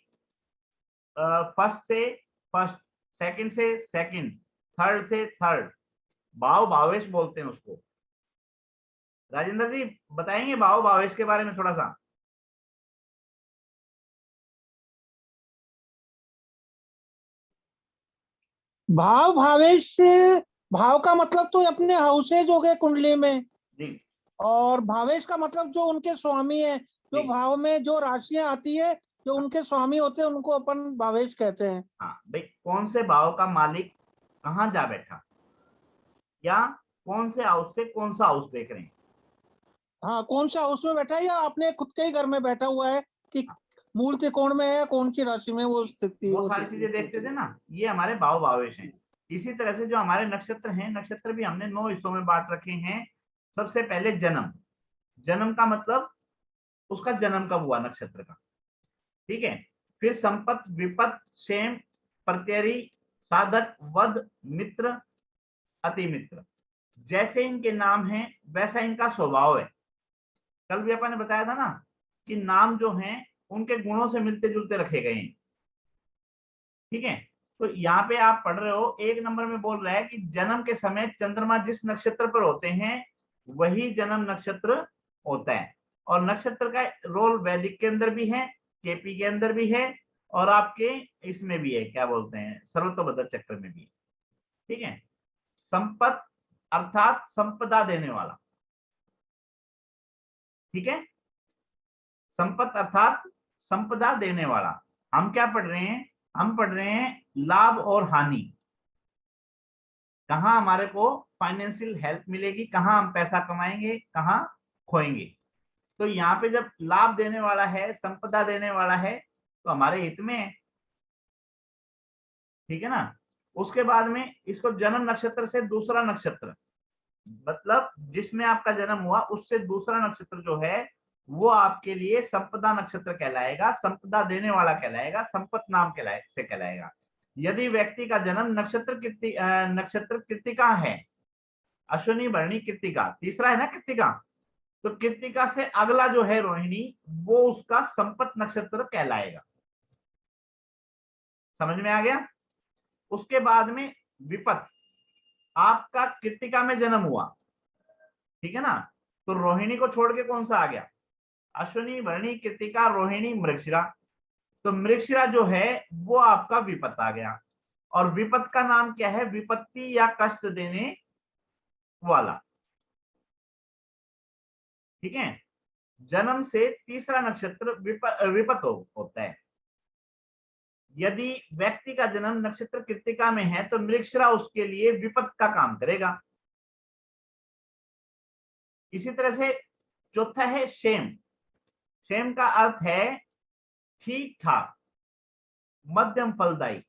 फर्स्ट से फर्स्ट, सेकंड से सेकंड, थर्ड से थर्ड, भाव भावेश बोलते हैं उसको। राजेंद्र जी बताएंगे भाव भावेश के बारे में थोड़ा सा? भाव भावेश, भाव का मतलब तो अपने हाउसेज हो गए कुंडली में, जी, और भावेश का मतलब जो उनके स्वामी है, जो जी। भाव में जो राशियां आती है, जो उनके स्वामी होते हैं, उनको अपन भावेश कहते हैं। हाँ भाई, कौन से भाव का मालिक कहाँ जा बैठा, या कौन से हाउस से कौन सा हाउस देख रहे हैं। हाँ, कौन सा हाउस में बैठा है, या अपने खुद के ही घर में बैठा हुआ है कि मूल त्रिकोण में है, कौन सी राशि में वो स्थिति, वो सारी चीजें देखते थे ना, ये हमारे भाव भावेश हैं। इसी तरह से जो हमारे नक्षत्र हैं, नक्षत्र भी हमने 9 हिस्सों में बांट रखे हैं। सबसे पहले जन्म, जन्म का मतलब उसका जन्म कब हुआ नक्षत्र का, ठीक है। फिर संपत, विपत, क्षेम, प्रत्यरी, साधक, वध, मित्र, अति मित्र। जैसे इनके नाम हैं वैसा इनका स्वभाव है। कल भी अपन ने बताया था ना कि नाम जो हैं उनके गुणों से मिलते जुलते रखे गए हैं, ठीक है। तो यहाँ पे आप पढ़ रहे हो, 1 नंबर में बोल रहा है कि जन्म के समय चंद्रमा जिस नक्षत्र पर होते हैं वही जन्म नक्षत्र होता है। और नक्षत्र का रोल वैदिक के अंदर भी है, केपी के अंदर भी है, और आपके इसमें भी है, क्या बोलते हैं, सर्वतोभद्र चक्र में भी है, ठीक है। संपत अर्थात संपदा देने वाला, ठीक है। संपत अर्थात संपदा देने वाला। हम क्या पढ़ रहे हैं, हम पढ़ रहे हैं लाभ और हानि, कहाँ हमारे को फाइनेंशियल हेल्प मिलेगी, कहाँ हम पैसा कमाएंगे, कहाँ खोएंगे। तो यहाँ पे जब लाभ देने वाला है, संपदा देने वाला है, तो हमारे हित में है, ठीक है ना। उसके बाद में इसको जन्म नक्षत्र से दूसरा नक्षत्र, मतलब जिसमें आपका जन्म हुआ उससे दूसरा नक्षत्र जो है वो आपके लिए संपदा नक्षत्र कहलाएगा, संपदा देने वाला कहलाएगा, संपत नाम से कहलाएगा। यदि व्यक्ति का जन्म नक्षत्र कृत्तिका है, अश्विनी भरणी कृत्तिका, तीसरा है ना कृत्तिका, तो कृत्तिका से अगला जो है रोहिणी, वो उसका संपत नक्षत्र कहलाएगा। समझ में आ गया? उसके बाद में विपत, आपका कृत्तिका में जन्म हुआ, ठीक है ना, तो रोहिणी को छोड़ के कौन सा आ गया, अश्विनी भरणी कृत्तिका रोहिणी मृगशिरा, तो मृगशिरा जो है वो आपका विपत आ गया। और विपत का नाम क्या है, विपत्ति या कष्ट देने वाला, ठीक है। जन्म से तीसरा नक्षत्र विपत होता है। यदि व्यक्ति का जन्म नक्षत्र कृत्तिका में है तो मृगशिरा उसके लिए विपत का काम करेगा। इसी तरह से चौथा है क्षेम, क्षेम का अर्थ है ठीक ठाक, मध्यम फलदायी,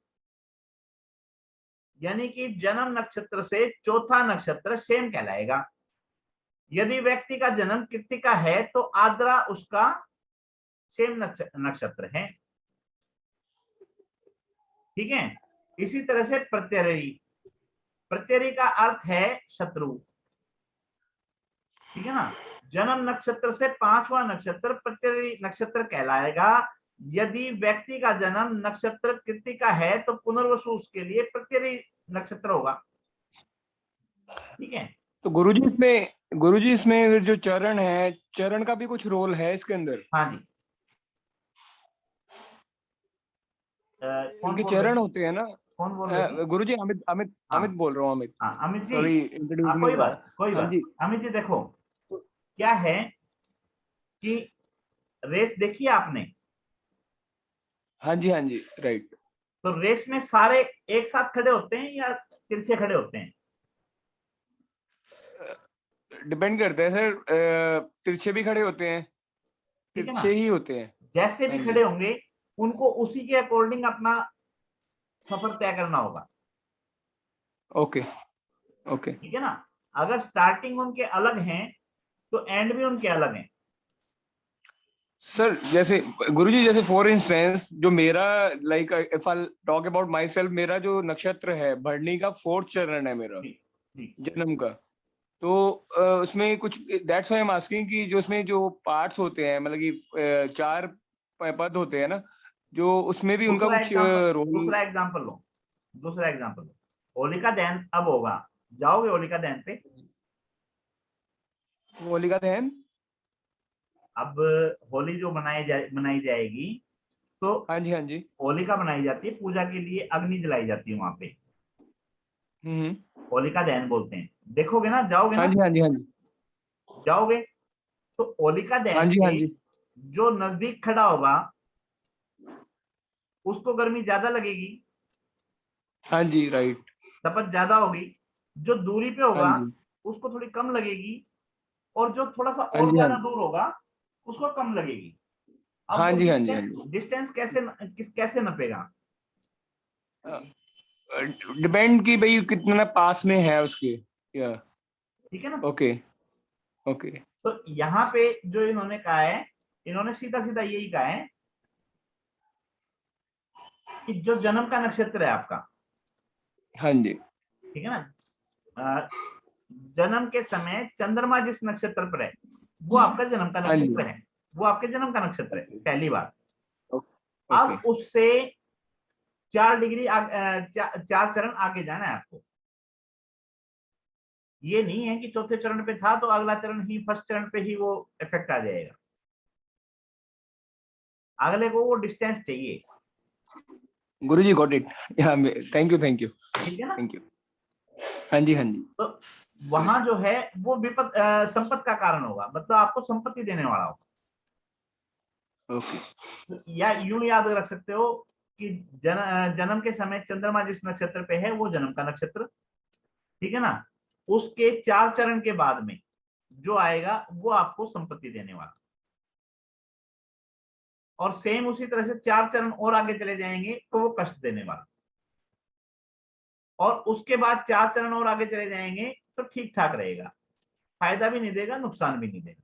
यानी कि जन्म नक्षत्र से चौथा नक्षत्र क्षेम कहलाएगा। यदि व्यक्ति का जन्म कृत्तिका है तो आद्रा उसका क्षेम नक्षत्र है, ठीक है। इसी तरह से प्रत्यरी, प्रत्यरी का अर्थ है शत्रु, ठीक है ना। जन्म नक्षत्र से 5वां नक्षत्र प्रत्यरी नक्षत्र कहलाएगा। यदि व्यक्ति का जन्म नक्षत्र कृत्तिका है तो पुनर्वसु उसके लिए प्रत्यरी नक्षत्र होगा, ठीक है। तो गुरुजी इसमें जो चरण है, चरण का भी कुछ रोल है इसके अंदर? हाँ जी, उनके चरण होते हैं ना? कौन बोल रहे हैं? गुरुजी अमित बोल रहा हूँ, अमित। हाँ अमित जी, सॉरी, इंट्रोड्यूस नहीं कोई हुआ। बात कोई हाँ बात। जी। अमित जी देखो क्या है कि रेस देखी आपने? हाँ जी, राइट। तो रेस में सारे एक साथ खड़े होते हैं या तिरछे खड़े होते हैं? डिपेंड करता है सर, तिरछे भी खड़े होते हैं, ठीक है ना, तिरछे ही होते हैं। जैसे भी खड़े होंगे उनको उसी के अकॉर्डिंग अपना सफर तय करना होगा। ओके, ठीक है ना। अगर स्टार्टिंग उनके अलग हैं तो एंड भी उनके अलग हैं। सर जैसे गुरुजी, जैसे फॉर इंस्टेंस जो मेरा like if I talk about my self, मेरा जो नक्षत्र है भरणी का 4th चरण है मेरा जन्म का, तो उसमें कुछ that's why I am asking कि जो उसमें जो पार्ट्स होते हैं, मतलब कि 4 पद होते हैं ना, जो उसमें भी उनका कुछ रोल। दूसरा एग्जांपल लो, दूसरा एग्जांपल, होलिका दहन अब होगा, जाओगे होलिका दहन पे? होलिका दहन, अब होली जो मनाई जाएगी, तो हाँ जी हाँ जी। होलिका बनाई जाती है, पूजा के लिए अग्नि जलाई जाती है वहां पे, हम्म। होलिका दहन बोलते हैं। देखोगे ना, जाओगे हाँ ना, जी हाँ जी हाँ जी। जाओगे, तो होलिका हाँ दहन जी हाँ पे जी। जो नजदीक खड़ा होगा उसको गर्मी ज्यादा लगेगी, हाँ जी, राइट। तपश ज्यादा होगी। जो दूरी पे हाँ होगा जी उसको थोड़ी कम लगेगी, और जो थोड़ा सा हाँ और जी हाँ ज्यादा जी। दूर होगा उसको कम लगेगी। अब हाँ वो जी हाँ जी हाँ डिस्टेंस जी। डिस्टेंस कैसे नपेगा? डिपेंड कि भाई कितना पास में है उसके, या ठीक है ना। Okay okay. तो यहाँ पे जो इन्होंने कहा है, इन्होंने सीधा सीधा यही कहा है कि जो जन्म का नक्षत्र है आपका, हाँ जी ठीक है ना, अ, जन्म के समय चंद्रमा जिस नक्षत्र पर है वो आपका जन्म का हाँ जी। नक्षत्र है, वो आपके जन्म का नक्षत्र है, पहली बात। ओके। अब उससे 4 डिग्री चार चरण आगे जाना है आपको। ये नहीं है कि चौथे चरण पे था तो अगला चरण ही, फर्स्ट चरण पे ही वो इफेक्ट आ जाएगा, अगले को वो डिस्टेंस चाहिए। गुरुजी got it. Thank you thank you ठीक है ना। Thank you. हाँ जी हाँ जी। तो वहां जो है वो संपत्ति का कारण होगा, मतलब आपको संपत्ति देने वाला होगा। ओके। तो या यूं याद रख सकते हो कि जन्म के समय चंद्रमा जिस नक्षत्र पे है वो जन्म का नक्षत्र, ठीक है ना, उसके 4 चरण के बाद में जो आएगा वो आपको संपत्ति देने वाला। और सेम उसी तरह से 4 चरण और आगे चले जाएंगे तो वो कष्ट देने वाला, और उसके बाद 4 चरण और आगे चले जाएंगे तो ठीक ठाक रहेगा, फायदा भी नहीं देगा, नुकसान भी नहीं देगा।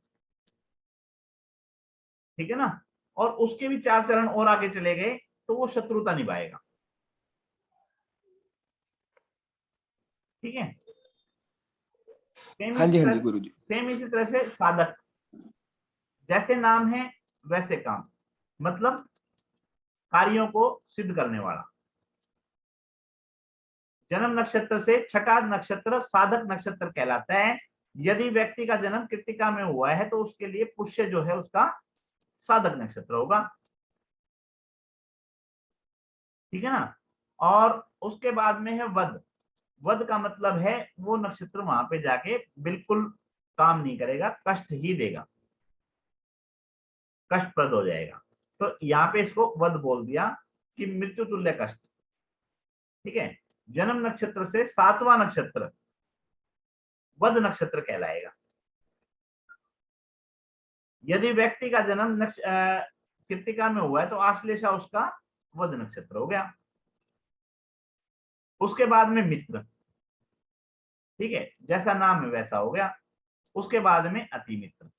ठीक है ना। और उसके भी 4 चरण और आगे चले गए तो वो शत्रुता निभाएगा। ठीक है। हाँ जी गुरुजी। सेम इसी तरह से साधक, जैसे नाम है वैसे काम, मतलब कार्यों को सिद्ध करने वाला। जन्म नक्षत्र से छठा नक्षत्र साधक नक्षत्र कहलाता है। यदि व्यक्ति का जन्म कृत्तिका में हुआ है तो उसके लिए पुष्य जो है उसका साधक नक्षत्र होगा। ठीक है ना। और उसके बाद में है वध। वध का मतलब है वो नक्षत्र वहां पे जाके बिल्कुल काम नहीं करेगा, कष्ट ही देगा, कष्टप्रद हो जाएगा। तो यहाँ पे इसको वध बोल दिया कि मृत्यु तुल्य कष्ट। ठीक है। जन्म नक्षत्र से 7वां नक्षत्र वध नक्षत्र कहलाएगा। यदि व्यक्ति का जन्म कृत्तिका में हुआ है तो आश्लेषा उसका वध नक्षत्र हो गया। उसके बाद में मित्र, ठीक है, जैसा नाम है वैसा हो गया। उसके बाद में अति मित्र।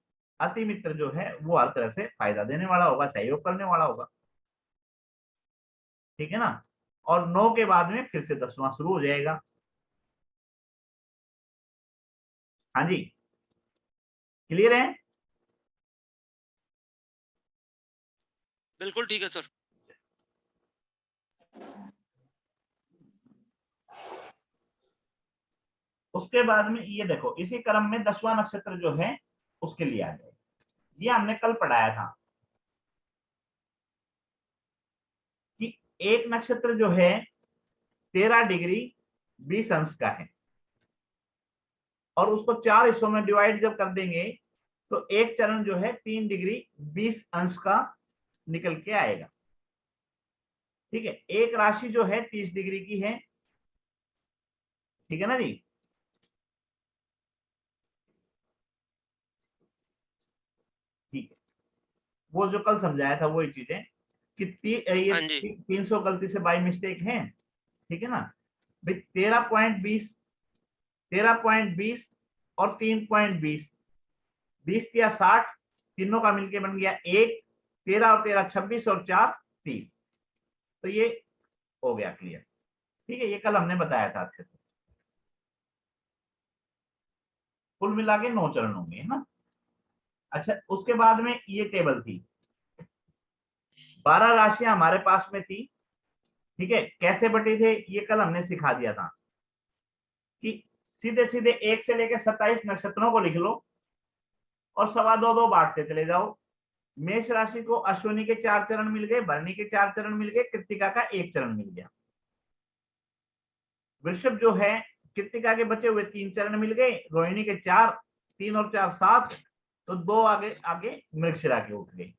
अति मित्र जो है वो हर तरह से फायदा देने वाला होगा, सहयोग करने वाला होगा। ठीक है ना। और 9 के बाद में फिर से 10वां शुरू हो जाएगा। हाँ जी, क्लियर है। बिल्कुल ठीक है सर। उसके बाद में ये देखो, इसी क्रम में 10वां नक्षत्र जो है उसके लिए आ जाएगा। ये हमने कल पढ़ाया था कि एक नक्षत्र जो है 13 डिग्री 20 अंश का है, और उसको 4 हिस्सों में डिवाइड जब कर देंगे तो एक चरण जो है 3 डिग्री 20 अंश का निकल के आएगा। ठीक है। एक राशि जो है 30 डिग्री की है। ठीक है ना जी। ठीक है। वो जो कल समझाया था वही चीजें कि ये हाँ जी 300 गलती से बाई मिस्टेक है। ठीक है ना भाई। 13.20, 13.20 और 3.20, 20 या 60, तीनों का मिलके बन गया 1। 13 और 13 26 और 4 3। तो ये हो गया क्लियर। ठीक है। ये कल हमने बताया था अच्छे से। कुल मिला के 9 चरण होंगे, है ना। अच्छा, उसके बाद में ये टेबल थी, 12 राशियां हमारे पास में थी। ठीक है, कैसे बटे थे ये कल हमने सिखा दिया था कि सीधे सीधे 1 से लेकर 27 नक्षत्रों को लिख लो और 2.25 बांटते चले जाओ। मेष राशि को अश्विनी के 4 चरण मिल गए, भरणी के 4 चरण मिल गए, कृत्तिका का 1 चरण मिल गया। वृषभ जो है, कृत्तिका के बचे हुए 3 चरण मिल गए, रोहिणी के 4, 3 और 4 7, तो 2 आगे आगे मृगशिरा के उठ गए,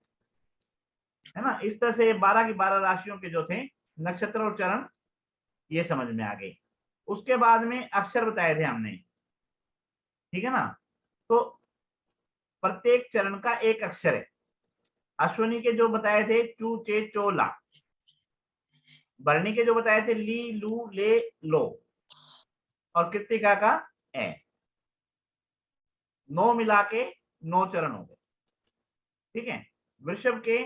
है ना। इस तरह से 12 की 12 राशियों के जो थे नक्षत्र और चरण ये समझ में आ गए। उसके बाद में अक्षर बताए थे हमने, ठीक है ना। तो प्रत्येक चरण का एक अक्षर है। अश्विनी के जो बताए थे चू चे चो ला, भरणी के जो बताए थे ली लू ले लो, और कृत्तिका का ए। 9 मिला के 9 चरण हो गए, ठीक है। वृषभ के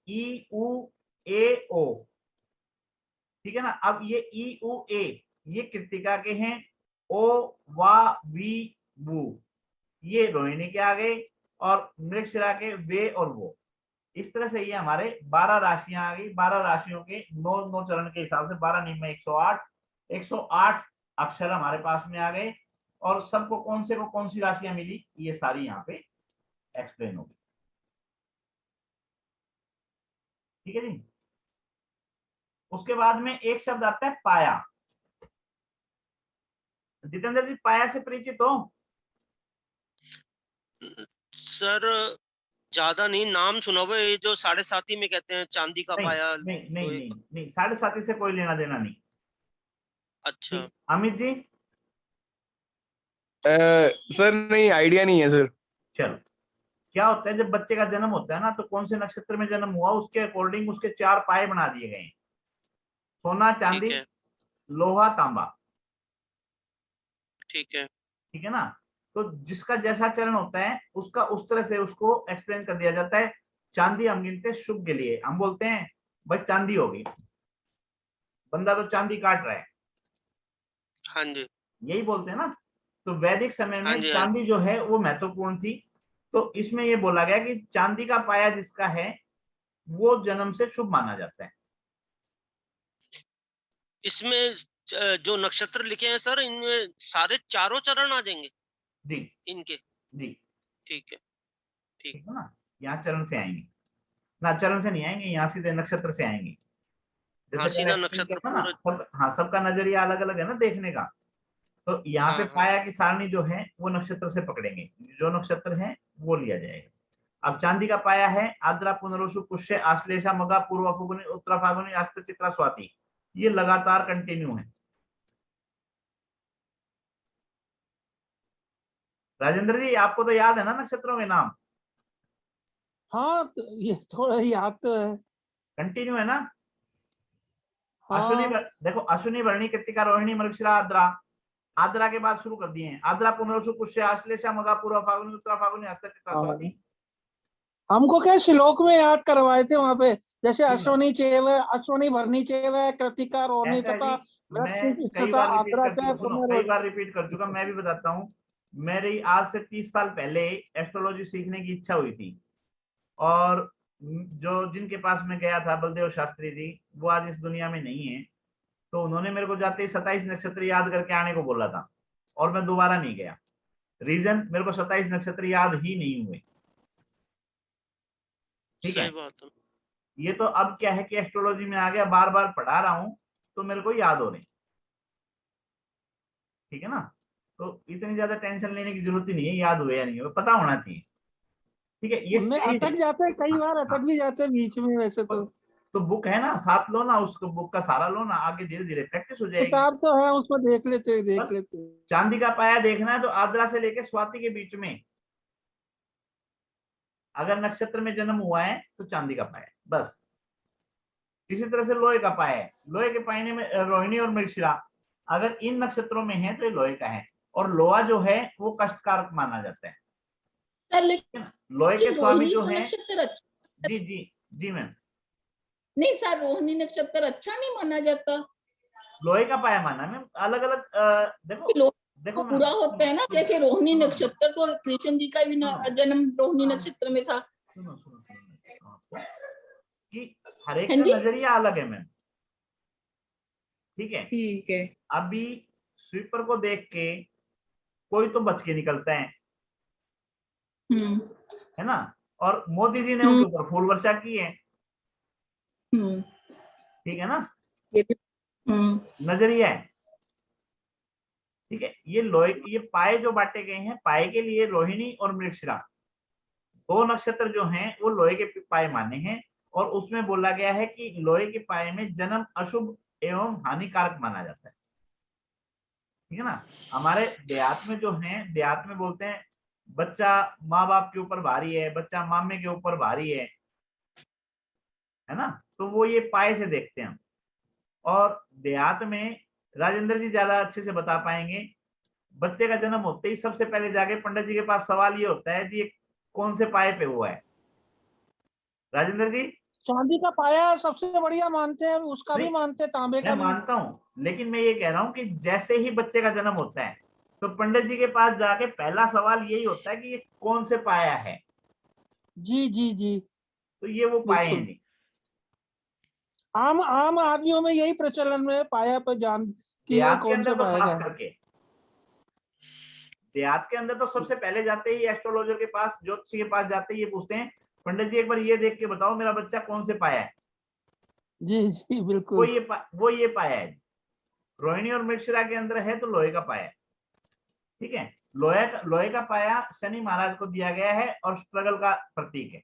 ई उ ए ओ, ठीक है ना। अब ये ई उ ए ये कृत्तिका के हैं, ओ वा वी वू ये रोहिणी के आ गए, और मृगशिरा के वे और वो। इस तरह से ये हमारे 12 राशियां आ गई। 12 राशियों के 9 चरण के हिसाब से 12 नियम में 108 अक्षर हमारे पास में आ गए, और सबको कौन से को कौन सी राशियां मिली ये सारी यहाँ पे एक्सप्लेन होगी, ठीक है जी। उसके बाद में एक शब्द आता है पाया। जितेंद्र जी पाया से परिचित हो? सर ज्यादा नहीं, नाम सुना हुआ है, ये जो 7.5 में कहते हैं चांदी का नहीं, पाया। नहीं नहीं नहीं नहीं 7.5 से कोई लेना देना नहीं। अच्छा अमित जी? सर नहीं, आइडिया नहीं है सर। चलो, क्या होता है जब बच्चे का जन्म होता है ना, तो कौन से नक्षत्र में जन्म हुआ उसके अकॉर्डिंग उसके 4 पाए बना दिए गए हैं। सोना चांदी ठीक है, लोहा तांबा, ठीक है। ठीक है ना। तो जिसका जैसा चरण होता है उसका उस तरह से उसको एक्सप्लेन कर दिया जाता है। चांदी हम गिनते हैं शुभ के लिए, हम बोलते हैं भाई चांदी होगी, बंदा तो चांदी काट रहा है, हाँ जी, यही बोलते हैं ना। तो वैदिक समय हाँ में जी, हाँ जी। चांदी जो है वो महत्वपूर्ण थी। तो इसमें ये बोला गया कि चांदी का पाया जिसका है वो जन्म से शुभ माना जाता है। इसमें जो नक्षत्र लिखे हैं सर, इनमें सारे चारों चरण आ जाएंगे जी इनके? जी, ठीक है, ठीक। ठीक है ना। यहाँ चरण से आएंगे ना, चरण से नहीं आएंगे, यहाँ सीधे नक्षत्र से आएंगे। हाँ, जैसे सीधा कल एक्सप्लेन नक्षत्र किया था ना, पूरा। सब हाँ सबका नजरिया अलग अलग है ना देखने का। तो यहाँ पे हाँ, हाँ। पाया की सारणी जो है वो नक्षत्र से पकड़ेंगे, जो नक्षत्र है वो लिया जाएगा। अब चांदी का पाया है आद्रा पुनर्वसु पुष्य आश्लेषा मगा पूर्व फागुनी उत्तरा फागुनी आस्था चित्रा स्वाति, ये लगातार कंटिन्यू है। राजेंद्र जी आपको तो याद है ना नक्षत्रों के नाम? हाँ तो ये थोड़ा याद तो है। कंटिन्यू है ना। हाँ देखो अश्विनी भरणी कृत्तिका रोहिणी मृगशिरा आद्रा, आद्रा के बाद शुरू कर दिए हैं आद्रा पुनर्वसु पुष्य आश्लेषा मगा पूर्व फागुनी उत्तरा फागुनी आस्था चित्रा हाँ। स्वाति। हमको क्या श्लोक में याद करवाए थे वहां पे, जैसे ठीक है, अश्वनी चेव अश्वनी भरनी चेव कृतिका रोहिणी ऐसा है तथा जी। मैं कई तथा बार रिपीट आद्रा कर के चुका, सुनो कई बार रिपीट कर चुका, मैं भी बताता हूँ। मेरी आज से 30 साल पहले एस्ट्रोलॉजी सीखने की इच्छा हुई थी, और जो जिनके पास मैं गया था बलदेव शास्त्री जी, वो आज इस दुनिया में नहीं है। तो उन्होंने मेरे को जाते ही 27 नक्षत्र याद करके आने को बोला था, और मैं दोबारा नहीं गया। रीजन, मेरे को 27 नक्षत्र याद ही नहीं हुए, ठीक सही है। बात है। ये तो अब क्या है कि एस्ट्रोलॉजी में आ गया, बार बार पढ़ा रहा हूँ तो मेरे को याद हो रहे, ठीक है ना। तो इतनी ज्यादा टेंशन लेने की जरूरत ही नहीं है, याद हुए या नहीं हुए पता होना चाहिए, ठीक है। ये उनमें सही है। अटक जाते हैं, कई हाँ, बार हाँ। अटक भी जाते हैं बीच में वैसे तो। तो बुक है ना साथ लो ना, उसको बुक का सारा लो ना, आगे धीरे धीरे प्रैक्टिस हो जाएगी। किताब तो है उसमें देख लेते बस हैं। चांदी का पाया देखना है तो आद्रा से लेके स्वाति के बीच में अगर नक्षत्र में जन्म हुआ है तो चांदी का पाया, बस। इसी तरह से लोहे का पाया है, लोहे के पायने में रोहिणी और मृगशिरा अगर इन नक्षत्रों में है तो ये लोहे का है, और लोहा जो है वो कष्टकारक माना जाता है, सर ठीक है ना। लोहे के लेकिन स्वामी रोहिणी जो तो है, नक्षत्र अच्छा जी जी जी मैम, नहीं सर, रोहिणी नक्षत्र अच्छा नहीं माना जाता। लोहे का पाया माना मैम, अलग अलग देखो लोग देखो तो मैम, पूरा होता है ना, सुनो जैसे रोहिणी सुनो नक्षत्र तो कृष्ण जी का भी जन्म रोहिणी नक्षत्र में था। सुनो सुनो सुनो कि हर एक हाँ का जी, नजरिया अलग है मैम। ठीक है। ठीक है। अभी स्वीपर को देख के कोई तो बच के निकलता है ना, और मोदी जी ने उनके ऊपर फूल वर्षा की है, ठीक है ना, ये भी नजरिया है। ठीक है, ये लोहे, ये पाए जो बांटे गए हैं, पाए के लिए रोहिणी और मृगशिरा दो नक्षत्र जो हैं वो लोहे के पाए माने हैं, और उसमें बोला गया है कि लोहे के पाए में जन्म अशुभ एवं हानिकारक माना जाता है, ठीक है ना। हमारे देहात में जो है, देहात में बोलते हैं बच्चा माँ बाप के ऊपर भारी है, बच्चा मामे के ऊपर भारी है ना, तो वो ये पाए से देखते हैं। और देहात में राजेंद्र जी ज्यादा अच्छे से बता पाएंगे, बच्चे का जन्म होते ही सबसे पहले जाके पंडित जी के पास सवाल ये होता है कि ये कौन से पाए पे हुआ है, राजेंद्र जी? चांदी का पाया सबसे बढ़िया मानते हैं, उसका भी नहीं, मानते हैं, तांबे मैं का भी। मानता हूं, लेकिन मैं ये कह रहा हूं कि जैसे ही बच्चे का जन्म होता है तो पंडित जी के पास जाके पहला सवाल यही होता है कि ये कौन से पाया है, जी जी जी, तो ये वो पाए हैं बिल्कुल। जी। आम आम आदमियों में यही प्रचलन में पाया पर जान कि ये देहात के कौन अंदर से तो पाया खास का। करके, देहात के अंदर तो सबसे पहले जाते ही एस्ट्रोलॉजर के पास, ज्योतिषी के पास जाते ही ये पूछते हैं पंडित जी एक बार ये देख के बताओ मेरा बच्चा कौन से पाया है, जी जी, बिल्कुल। वो ये पाया है। रोहिणी और मृगशिरा के अंदर है तो लोहे का पाया है, ठीक है। लोहे का पाया शनि महाराज को दिया गया है और स्ट्रगल का प्रतीक है,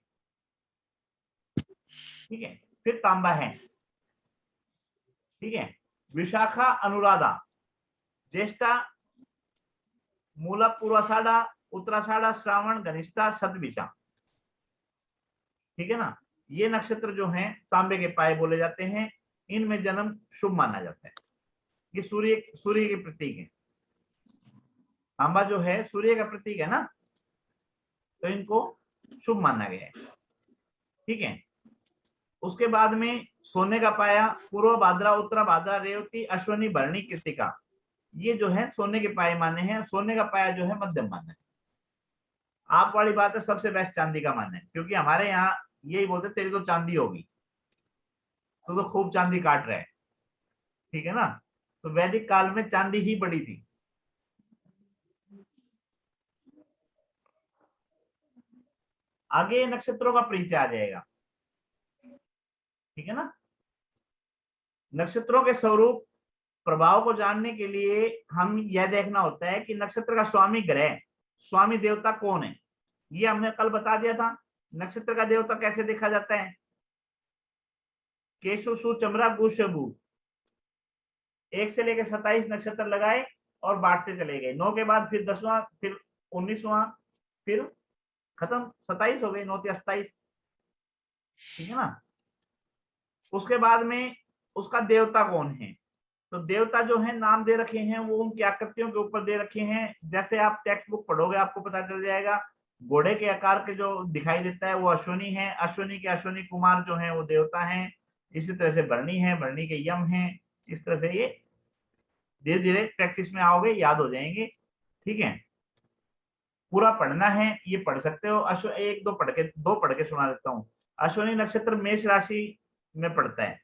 ठीक है। फिर तांबा है, ठीक है। विशाखा अनुराधा, ज्येष्ठा मूला पूर्वाषाढ़ा उत्तराषाढ़ा श्रावण धनिष्ठा शतभिषा, ठीक है ना। ये नक्षत्र जो हैं तांबे के पाए बोले जाते हैं, इनमें जन्म शुभ माना जाता है। ये सूर्य के प्रतीक है, तांबा जो है सूर्य का प्रतीक है ना, तो इनको शुभ माना गया है, ठीक है। उसके बाद में सोने का पाया पूर्व भाद्रा उत्तरा भाद्रा रेवती अश्वनी भरणी कृतिका, ये जो है सोने के पाए माने हैं। सोने का पाया जो है मध्यम माना है। आप वाली बात है सबसे बेस्ट चांदी का मानना है, क्योंकि हमारे यहाँ यही बोलते तेरी तो चांदी होगी, तो खूब चांदी काट रहा है, ठीक है ना। तो वैदिक काल में चांदी ही बड़ी थी। आगे नक्षत्रों का परिचय आ जाएगा, ठीक है ना। नक्षत्रों के स्वरूप प्रभाव को जानने के लिए हम यह देखना होता है कि नक्षत्र का स्वामी ग्रह, स्वामी देवता कौन है। ये हमने कल बता दिया था। नक्षत्र का देवता कैसे देखा जाता है, केशु सु चमरा गु शबु, 1 से लेकर 27 नक्षत्र लगाए और बांटते चले गए। 9 के बाद फिर 10वां, फिर 19वां, फिर खत्म, 27 हो गए, 9 से 27, ठीक है ना। उसके बाद में उसका देवता कौन है, तो देवता जो है नाम दे रखे हैं वो उनकी आकृतियों के ऊपर दे रखे हैं। जैसे आप टेक्स्ट बुक पढ़ोगे आपको पता चल जाएगा, घोड़े के आकार के जो दिखाई देता है वो अश्वनी है, अश्वनी के अश्वनी कुमार जो है वो देवता है। इसी तरह से भरणी है, भरणी के यम है। इस तरह से ये धीरे धीरे प्रैक्टिस में आओगे याद हो जाएंगे, ठीक है। पूरा पढ़ना है, ये पढ़ सकते हो। एक दो पढ़ के सुना देता हूँ। अश्वनी नक्षत्र मेष राशि में पड़ता है,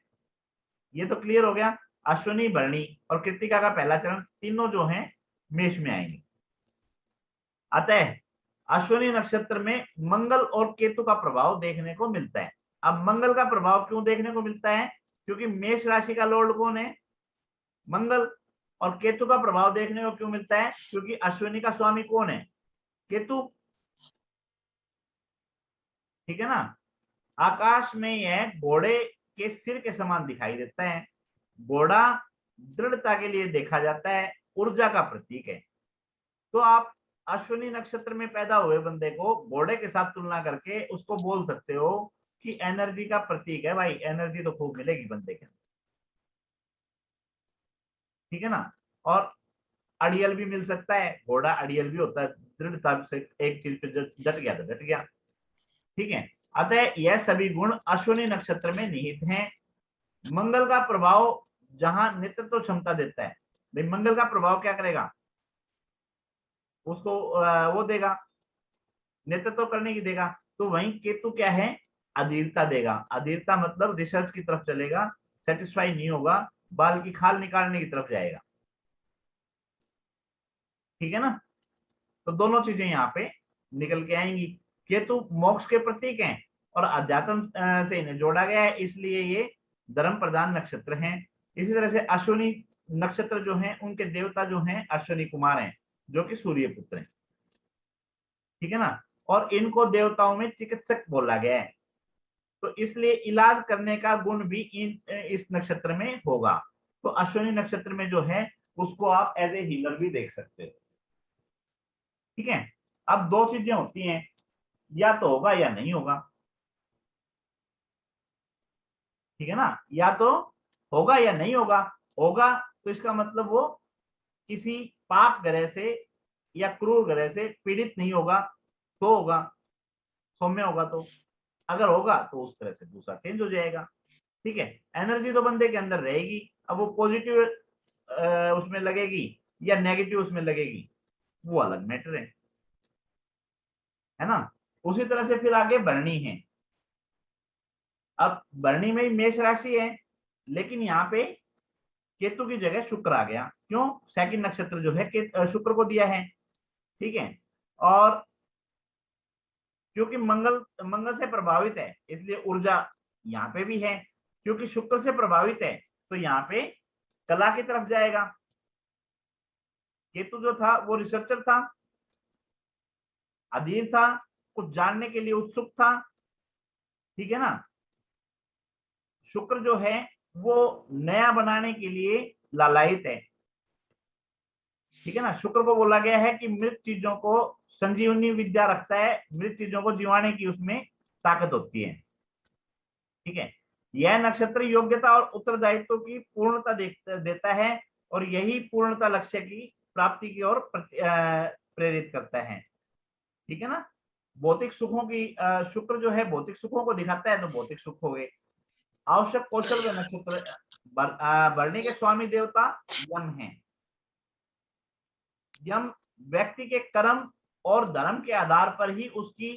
ये तो क्लियर हो गया। अश्वनी भरणी और कृतिका का पहला चरण तीनों जो हैं मेष में आएंगे। अतः अश्वनी नक्षत्र में मंगल और केतु का प्रभाव देखने को मिलता है। अब मंगल का प्रभाव क्यों देखने को मिलता है, क्योंकि मेष राशि का लॉर्ड कौन है, मंगल। और केतु का प्रभाव देखने को क्यों मिलता है, क्योंकि अश्विनी का स्वामी कौन है, केतु, ठीक है ना। आकाश में यह घोड़े के सिर के समान दिखाई देता है। घोड़ा दृढ़ता के लिए देखा जाता है, ऊर्जा का प्रतीक है। तो आप अश्विनी नक्षत्र में पैदा हुए बंदे को घोड़े के साथ तुलना करके उसको बोल सकते हो कि एनर्जी का प्रतीक है। भाई एनर्जी तो खूब मिलेगी बंदे के अंदर, ठीक है ना। और अड़ियल भी मिल सकता है, घोड़ा अड़ियल भी होता है, दृढ़ता से एक चीज पे डट गया तो डट गया, ठीक है। अतः यह सभी गुण अश्विनी नक्षत्र में निहित हैं। मंगल का प्रभाव जहां नेतृत्व क्षमता देता है, भाई मंगल का प्रभाव क्या करेगा, उसको वो देगा, नेतृत्व करने की देगा। तो वहीं केतु क्या है, अधीरता देगा। अधीरता मतलब रिसर्च की तरफ चलेगा, सेटिस्फाई नहीं होगा, बाल की खाल निकालने की तरफ जाएगा। ठीक है ना, तो दोनों चीजें यहाँ पे निकल के आएंगी। केतु मोक्ष के प्रतीक हैं और अध्यात्म से इन्हें जोड़ा गया है, इसलिए ये धर्म प्रधान नक्षत्र हैं। इसी तरह से अश्विनी नक्षत्र जो हैं उनके देवता जो हैं अश्विनी कुमार हैं, जो कि सूर्य पुत्र हैं। ठीक है ना, और इनको देवताओं में चिकित्सक बोला गया है, तो इसलिए इलाज करने का गुण भी इस नक्षत्र में होगा। तो अश्विनी नक्षत्र में जो है उसको आप एज ए हीलर भी देख सकते हो। ठीक है, अब दो चीजें होती हैं, या तो होगा या नहीं होगा। ठीक है ना, या तो होगा या नहीं होगा। होगा तो इसका मतलब वो किसी पाप ग्रह से या क्रूर ग्रह से पीड़ित नहीं होगा तो होगा, सौम्य होगा। तो अगर होगा तो उस तरह से दूसरा चेंज हो जाएगा। ठीक है, एनर्जी तो बंदे के अंदर रहेगी, अब वो पॉजिटिव उसमें लगेगी या नेगेटिव उसमें लगेगी वो अलग मैटर है ना। उसी तरह से फिर आगे भरणी है। अब भरणी में ही मेष राशि है, लेकिन यहाँ पे केतु की जगह शुक्र आ गया। क्यों? सेकंड नक्षत्र जो है शुक्र को दिया है। ठीक है, और क्योंकि मंगल से प्रभावित है इसलिए ऊर्जा यहाँ पे भी है। क्योंकि शुक्र से प्रभावित है तो यहाँ पे कला की तरफ जाएगा। केतु जो था वो रिसर्चर था, अधीर था, कुछ जानने के लिए उत्सुक था। ठीक है ना, शुक्र जो है वो नया बनाने के लिए लालायित है। ठीक है ना, शुक्र को बोला गया है कि मृत चीजों को संजीवनी विद्या रखता है, मृत चीजों को जीवाने की उसमें ताकत होती है। ठीक है, यह नक्षत्र योग्यता और उत्तरदायित्व की पूर्णता देता है और यही पूर्णता लक्ष्य की प्राप्ति की ओर प्रेरित करता है। ठीक है ना, भौतिक सुखों की शुक्र जो है भौतिक सुखों को दिखाता है, तो भौतिक सुख हो गए। आवश्यक कौशल व नक्षत्र भरणी के स्वामी देवता यम है। यम व्यक्ति के कर्म और धर्म के आधार पर ही उसकी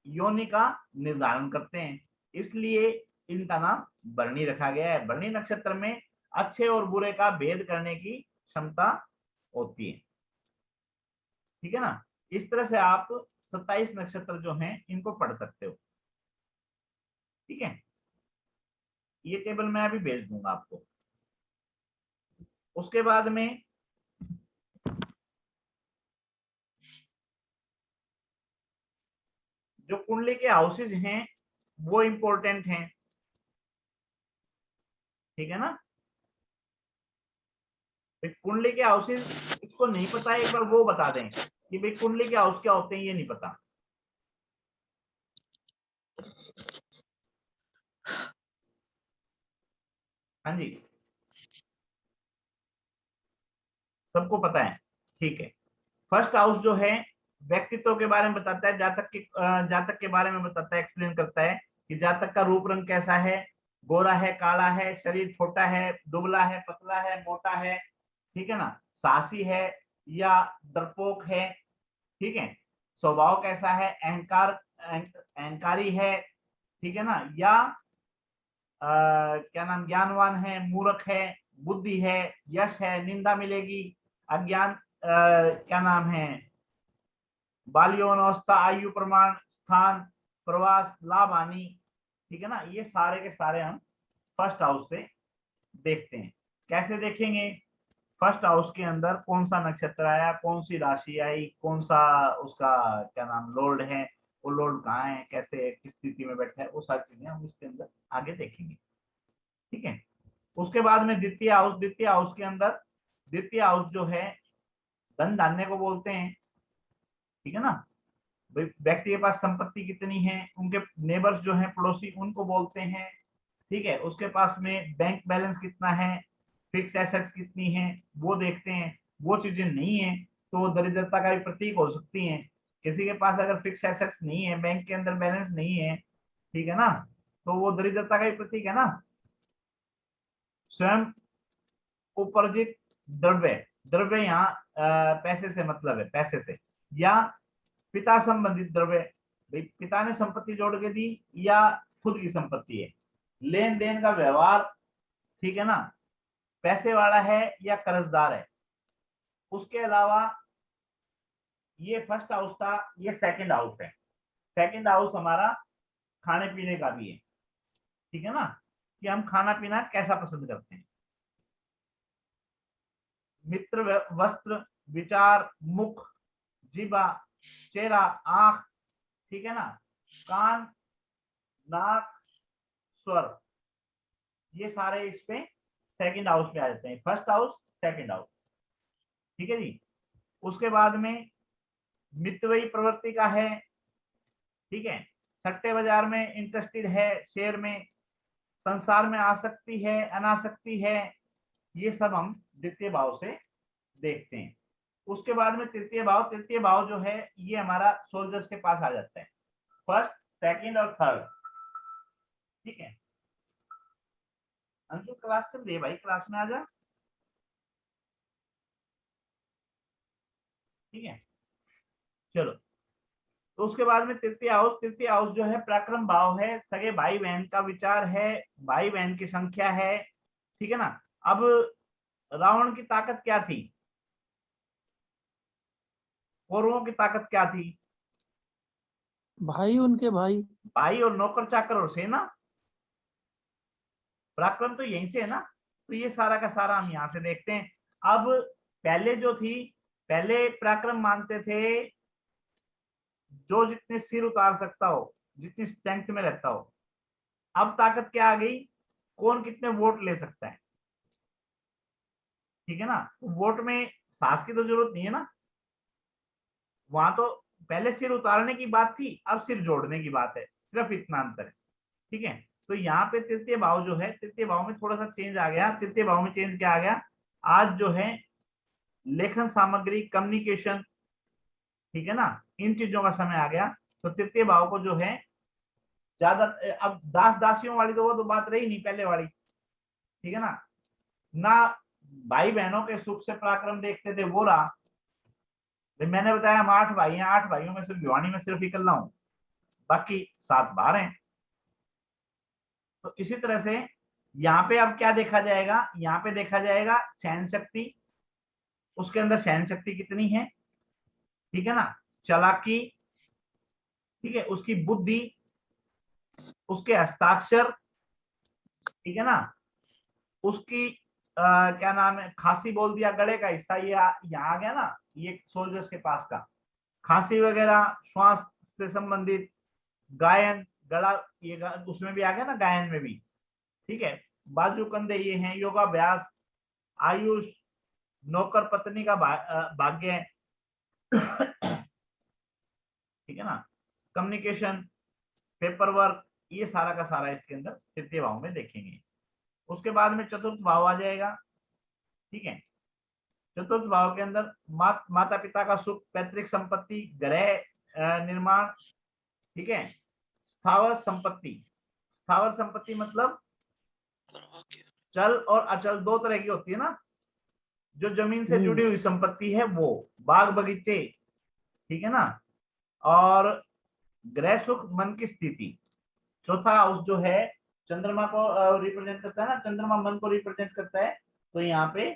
योनि का निर्धारण करते हैं, इसलिए इनका नाम भरणी रखा गया है। भरणी नक्षत्र में अच्छे और बुरे का भेद करने की क्षमता होती है। ठीक है ना, इस तरह से आप 27 नक्षत्र जो हैं इनको पढ़ सकते हो। ठीक है, ये टेबल मैं अभी भेज दूंगा आपको। उसके बाद में जो कुंडली के हाउसेज हैं वो इंपॉर्टेंट हैं। ठीक है ना, कुंडली के हाउसेज इसको नहीं पता है, एक बार वो बता दें कि भाई कुंडली के हाउस क्या होते हैं, ये नहीं पता। हाँ जी, सबको पता है। ठीक है, फर्स्ट हाउस जो है व्यक्तित्व के बारे में बताता है, जातक के बारे में बताता है, एक्सप्लेन करता है कि जातक का रूप रंग कैसा है, गोरा है, काला है, शरीर छोटा है, दुबला है, पतला है, मोटा है। ठीक है ना, साहसी है या डरपोक है। ठीक है, स्वभाव कैसा है, अहंकारी है। ठीक है ना, या क्या नाम, ज्ञानवान है, मूर्ख है, बुद्धि है, यश है, निंदा मिलेगी, अज्ञान क्या नाम है, बाल यौन अवस्था, आयु प्रमाण, स्थान, प्रवास, लाभ हानि। ठीक है ना, ये सारे के सारे हम फर्स्ट हाउस से देखते हैं। कैसे देखेंगे? फर्स्ट हाउस के अंदर कौन सा नक्षत्र आया, कौन सी राशि आई, कौन सा उसका क्या नाम लॉर्ड है, वो लॉर्ड कहाँ है, कैसे किस स्थिति में बैठा है, वो सारी चीजें हम इसके अंदर आगे देखेंगे। ठीक है, उसके बाद में द्वितीय हाउस। द्वितीय हाउस के अंदर द्वितीय हाउस जो है धन धान्य को बोलते हैं। ठीक है ना, व्यक्ति के पास संपत्ति कितनी है, उनके नेबर्स जो हैं पड़ोसी, उनको बोलते हैं। ठीक है, उसके पास में बैंक बैलेंस कितना है, फिक्स एसेट्स कितनी है, वो देखते हैं। वो चीजें नहीं है तो वो दरिद्रता का भी प्रतीक हो सकती है। किसी के पास अगर फिक्स एसेट्स नहीं है, बैंक के अंदर बैलेंस नहीं है, ठीक है ना, तो वो दरिद्रता का भी प्रतीक है ना। स्वयं उपार्जित द्रव्य, द्रव्य यहाँ पैसे से मतलब है, पैसे से, या पिता संबंधित द्रव्य, पिता ने संपत्ति जोड़ के दी या खुद की संपत्ति है, लेन देन का व्यवहार। ठीक है ना, पैसे वाला है या कर्जदार है। उसके अलावा ये फर्स्ट हाउस था, ये सेकंड हाउस है। सेकंड हाउस हमारा खाने पीने का भी है, ठीक है ना, कि हम खाना पीना कैसा पसंद करते हैं। मित्र, वस्त्र, विचार, मुख, जीवा, चेहरा, आंख, ठीक है ना, कान, नाक, स्वर, ये सारे इस पे सेकंड हाउस पे आ जाते हैं। फर्स्ट हाउस, सेकंड हाउस, ठीक है जी। उसके बाद में मितव्ययी प्रवृत्ति का है, ठीक है, सट्टे बाजार में इंटरेस्टेड है, शेयर में, संसार में आसक्ति है, अनासक्ति है, ये सब हम द्वितीय भाव से देखते हैं। उसके बाद में तृतीय भाव, तृतीय भाव जो है ये हमारा सोल्जर्स के पास आ जाता है, फर्स्ट, सेकंड और थर्ड, ठीक है। अंशु क्लास चल रही है भाई, क्लास में आ जा, ठीक है। चलो, तो उसके बाद में तृतीय हाउस, तृतीय हाउस जो है पराक्रम भाव है, सगे भाई बहन का विचार है, भाई बहन की संख्या है, ठीक है ना। अब रावण की ताकत क्या थी, कौरवों की ताकत क्या थी, भाई उनके भाई, भाई और नौकर चाकर और सेना, पराक्रम तो यहीं से है ना। तो ये सारा का सारा हम यहाँ से देखते हैं। अब पहले जो थी, पहले पराक्रम मानते थे जो जितने सिर उतार सकता हो, जितनी स्ट्रेंथ में रहता हो। अब ताकत क्या आ गई, कौन कितने वोट ले सकता है, ठीक है ना। वोट में साहस की तो जरूरत नहीं है ना, वहां तो पहले सिर उतारने की बात थी, अब सिर जोड़ने की बात है, सिर्फ इतना अंतर है, ठीक है। तो यहाँ पे तृतीय भाव जो है, तृतीय भाव में थोड़ा सा चेंज आ गया। तृतीय भाव में चेंज क्या आ गया, आज जो है लेखन सामग्री, कम्युनिकेशन, ठीक है ना, इन चीजों का समय आ गया। तो तृतीय भाव को जो है ज्यादा, अब दास दासियों वाली तो वो तो बात रही नहीं पहले वाली, ठीक है ना। ना भाई बहनों के सुख से पराक्रम देखते थे, वो रहा। मैंने बताया हम 8 भाई हैं, 8 भाइयों में सिर्फ भिवानी में सिर्फ इकल्ला हूं, बाकी 7 बाहर हैं। तो इसी तरह से यहाँ पे अब क्या देखा जाएगा, यहाँ पे देखा जाएगा सहन शक्ति, उसके अंदर सहन शक्ति कितनी है, ठीक है ना, चालाकी, ठीक है, उसकी बुद्धि, उसके हस्ताक्षर, ठीक है ना, उसकी क्या नाम है, खांसी बोल दिया, गले का हिस्सा ये यहाँ आ गया ना, ये सोल्जर्स के पास का खांसी वगैरह, श्वास से संबंधित, गायन, गला, ये उसमें भी आ गया ना, गायन में भी, ठीक है। बाजू कंधे ये हैं, योगाभ्यास, आयुष, नौकर पत्नी का भाग्य, ठीक है ना, कम्युनिकेशन, पेपर वर्क, ये सारा का सारा इसके अंदर तृतीय भाव में देखेंगे। उसके बाद में चतुर्थ भाव आ जाएगा, ठीक है। चतुर्थ भाव के अंदर माता पिता का सुख, पैतृक संपत्ति, गृह निर्माण, ठीक है। स्थावर संपत्ति, स्थावर संपत्ति मतलब चल और अचल दो तरह की होती है ना। जो जमीन से जुड़ी हुई संपत्ति है वो बाग बगीचे, ठीक है ना, और गृह सुख, मन की स्थिति। चौथा हाउस जो है चंद्रमा को रिप्रेजेंट करता है ना, चंद्रमा मन को रिप्रेजेंट करता है, तो यहाँ पे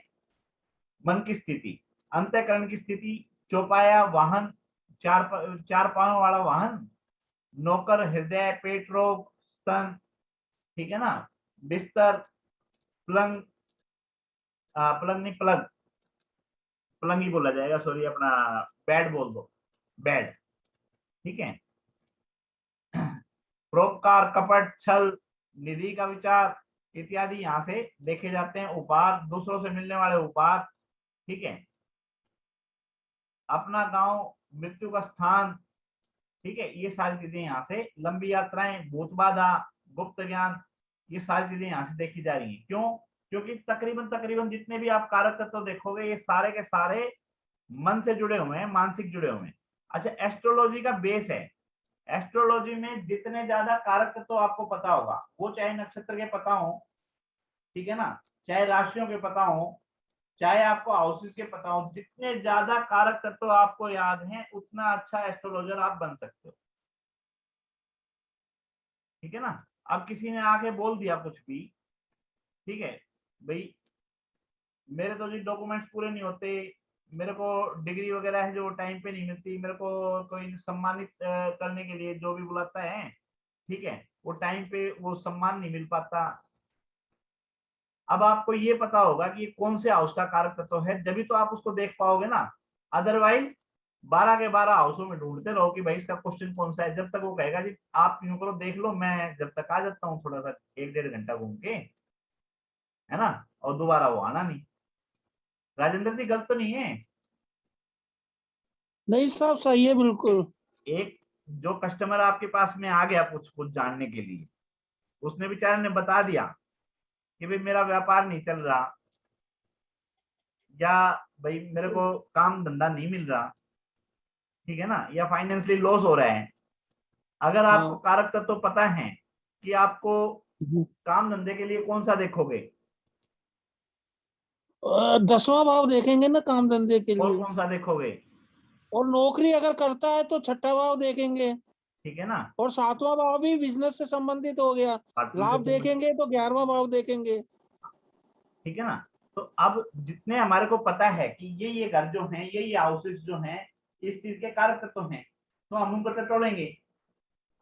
मन की स्थिति, अंतःकरण की स्थिति, चौपाया वाहन, चार पांव वाला वाहन, नौकर, हृदय, पेट रोग, स्तन, ठीक है ना, बिस्तर, पलंग, पलंग नहीं पलग, पलंग ही बोला जाएगा, सॉरी, अपना बेड बोल दो, बेड, ठीक है। परोपकार, कपट, छल, निधि का विचार इत्यादि यहाँ से देखे जाते हैं। उपहार, दूसरों से मिलने वाले उपहार, ठीक है। अपना गांव, मृत्यु का स्थान, ठीक है, ये सारी चीजें यहाँ से, लंबी यात्राएं, भूत बाधा, गुप्त ज्ञान, ये सारी चीजें यहाँ से देखी जा रही हैं। क्यों? क्योंकि तकरीबन तकरीबन जितने भी आप कारक तत्व देखोगे ये सारे के सारे मन से जुड़े हुए हैं, मानसिक जुड़े हुए हैं। अच्छा, एस्ट्रोलॉजी का बेस है। एस्ट्रोलॉजी में जितने ज्यादा कारक तत्व आपको पता होगा, वो चाहे नक्षत्र के पता हो, ठीक है ना, चाहे राशियों के पता हो, चाहे आपको हाउसेस के पता हो, जितने ज्यादा कारक तत्व आपको याद हैं उतना अच्छा एस्ट्रोलॉजर आप बन सकते हो, ठीक है ना। अब किसी ने आके बोल दिया कुछ भी, ठीक है भाई, मेरे तो जी डॉक्यूमेंट्स पूरे नहीं होते, मेरे को डिग्री वगैरह है जो टाइम पे नहीं मिलती, मेरे को कोई सम्मानित करने के लिए जो भी बुलाता है, ठीक है, वो टाइम पे वो सम्मान नहीं मिल पाता। अब आपको ये पता होगा कि कौन से हाउस का कारक तत्व है, जब भी तो आप उसको देख पाओगे ना, अदरवाइज 12 के 12 हाउसों में ढूंढते रहो कि भाई इसका क्वेश्चन कौन सा है, जब तक वो कहेगा जी आप यूं करो देख लो, मैं जब तक आ जाता हूँ थोड़ा सा 1-1.5 घंटा घूम के, है ना, और दोबारा वो आना नहीं। राजेंद्र जी गलत तो नहीं है? नहीं साहब, सही है बिल्कुल। एक जो कस्टमर आपके पास में आ गया कुछ कुछ जानने के लिए, उसने बेचारे ने बता दिया कि भाई मेरा व्यापार नहीं चल रहा, या भाई मेरे को काम धंधा नहीं मिल रहा, ठीक है ना, या फाइनेंशियली लॉस हो रहा है। अगर आपको हाँ। कारक तत्व तो पता है कि आपको काम धंधे के लिए कौन सा देखोगे, 10वां भाव देखेंगे ना काम धंधे के और लिए, कौन सा देखोगे, और नौकरी अगर करता है तो 6ठा भाव देखेंगे, ठीक है ना, और 7वां भाव भी बिजनेस से संबंधित हो गया, पार्टनर से लाभ संबंधित, देखेंगे तो 11वां भाव देखेंगे। ठीक है ना। तो अब जितने हमारे को पता है कि ये घर जो है, ये हाउसेस जो हैं, इस चीज के कारक तत्व तो हैं, तो हम उन पर टटोलेंगे।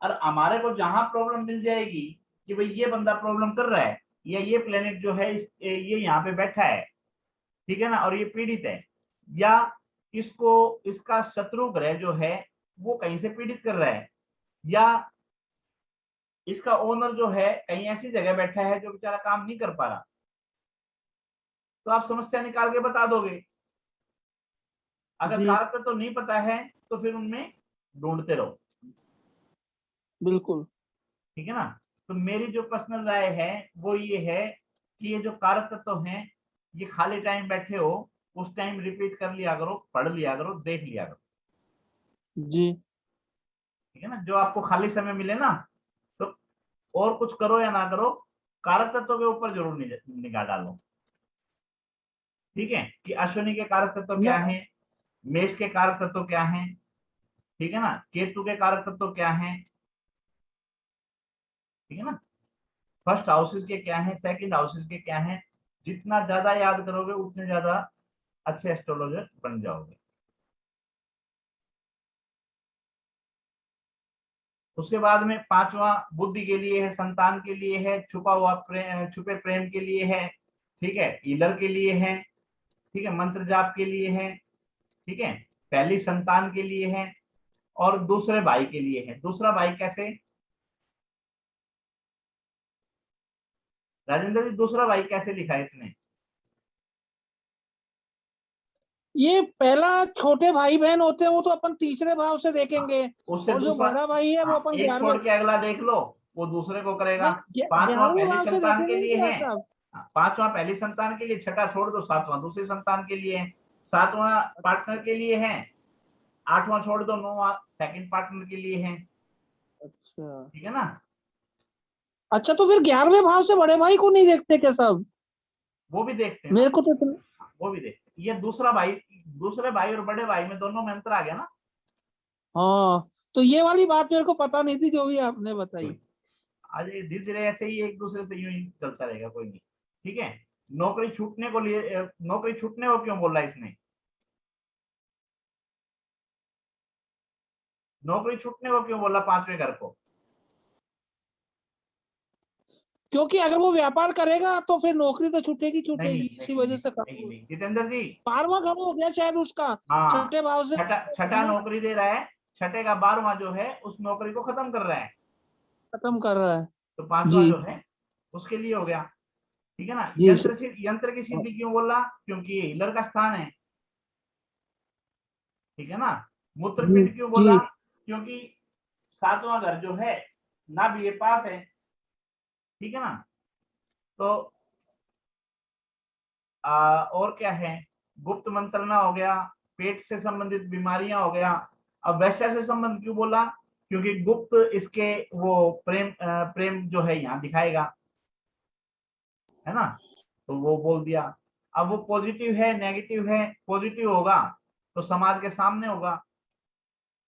और हमारे को जहां प्रॉब्लम मिल जाएगी कि भाई ये बंदा प्रॉब्लम कर रहा है, या ये प्लेनेट जो है ये यहाँ पे बैठा है, ठीक है ना, और ये पीड़ित है, या इसको इसका शत्रु ग्रह जो है वो कहीं से पीड़ित कर रहा है, या इसका ओनर जो है कहीं ऐसी जगह बैठा है जो बेचारा काम नहीं कर पा रहा, तो आप समस्या निकाल के बता दोगे। अगर जी कारक तो नहीं पता है तो फिर उनमें ढूंढते रहो, बिल्कुल। ठीक है ना। तो मेरी जो पर्सनल राय है वो ये है कि ये जो कारक तत्व हैं, ये खाली टाइम बैठे हो उस टाइम रिपीट कर लिया करो, पढ़ लिया करो, देख लिया करो, जी ठीक है ना। जो आपको खाली समय मिले ना, तो और कुछ करो या ना करो, कारक तत्व के ऊपर जरूर निगाह डालो, ठीक है, कि अश्विनी के कारक तत्व क्या न, है, मेष के कारक तत्व क्या है, ठीक है ना, केतु के कारक तत्व क्या है, ठीक है ना, फर्स्ट हाउसेस के क्या है, सेकंड हाउसेस के क्या है। जितना ज्यादा याद करोगे उतने ज्यादा अच्छे एस्ट्रोलॉजर बन जाओगे। उसके बाद में 5वां बुद्धि के लिए है, संतान के लिए है, छुपा हुआ छुपे प्रेम के लिए है, ठीक है, ईलर के लिए है, ठीक है, मंत्र जाप के लिए है, ठीक है, पहली संतान के लिए है, और दूसरे भाई के लिए है। दूसरा भाई कैसे, राजेंद्र जी दूसरा भाई कैसे लिखा है इसने? ये पहला छोटे भाई बहन होते हैं वो तो अपन तीसरे भाव से देखेंगे, उससे और जो दूसरा, बड़ा भाई है वो अपन एक छोड़ 11वें, के अगला देख लो, वो दूसरे को करेगा। नहीं 5वां 11वें पहली भाव से संतान के देखेंगे लिए क्या है, साहब? 5वां पहली संतान के लिए, छठा छोड़ दो, 7वां दूसरी संतान के लिए है, 7वां पार्टनर के लिए है, 8वां छोड़ दो, 9वां सेकंड पार्टनर के लिए है, अच्छा ठीक है ना। अच्छा, तो फिर 11वें भाव से बड़े भाई को नहीं देखते क्या साहब? वो भी देखते हैं ना, मेरे को तो वो भी देखते हैं। ये दूसरा भाई, दूसरे भाई और बड़े भाई में दोनों में अंतर आ गया ना। हाँ, तो ये वाली बात मेरे को पता नहीं थी जो भी आपने बताई। आज धीरे धीरे ऐसे ही एक दूसरे से यूं ही चलता रहेगा, कोई नहीं, ठीक है। नौकरी छूटने को लिए, नौकरी छूटने को क्यों बोला इसने, नौकरी छूटने को क्यों बोला 5वें घर को? क्योंकि अगर वो व्यापार करेगा तो फिर नौकरी तो छूटेगी नहीं छूटेगी, नहीं इसी नहीं वजह नहीं से नहीं नहीं जितेंद्र जी, 12वां घर हो गया शायद उसका, हाँ, 6ठे भाव से छठा छठा नौकरी दे रहा है, छठे का 12वां जो है उस नौकरी को खत्म कर रहा है, खत्म कर रहा है। तो 5वां जी जो है उसके लिए हो गया, ठीक है ना। जी सर। यंत्र की सिद्धि क्यों बोला, क्योंकि ये हीलर का स्थान है, ठीक है ना। जी मूत्रपिंड क्यों जी बोला, क्योंकि 7वां घर जो है नाभि के पास है, ठीक है ना। तो और क्या है, गुप्त मंत्रणा हो गया, पेट से संबंधित बीमारियां हो गया। अब वैश्या से संबंध क्यों बोला, क्योंकि गुप्त इसके वो प्रेम जो है यहाँ दिखाएगा, है ना, तो वो बोल दिया। अब वो पॉजिटिव है नेगेटिव है, पॉजिटिव होगा तो समाज के सामने होगा,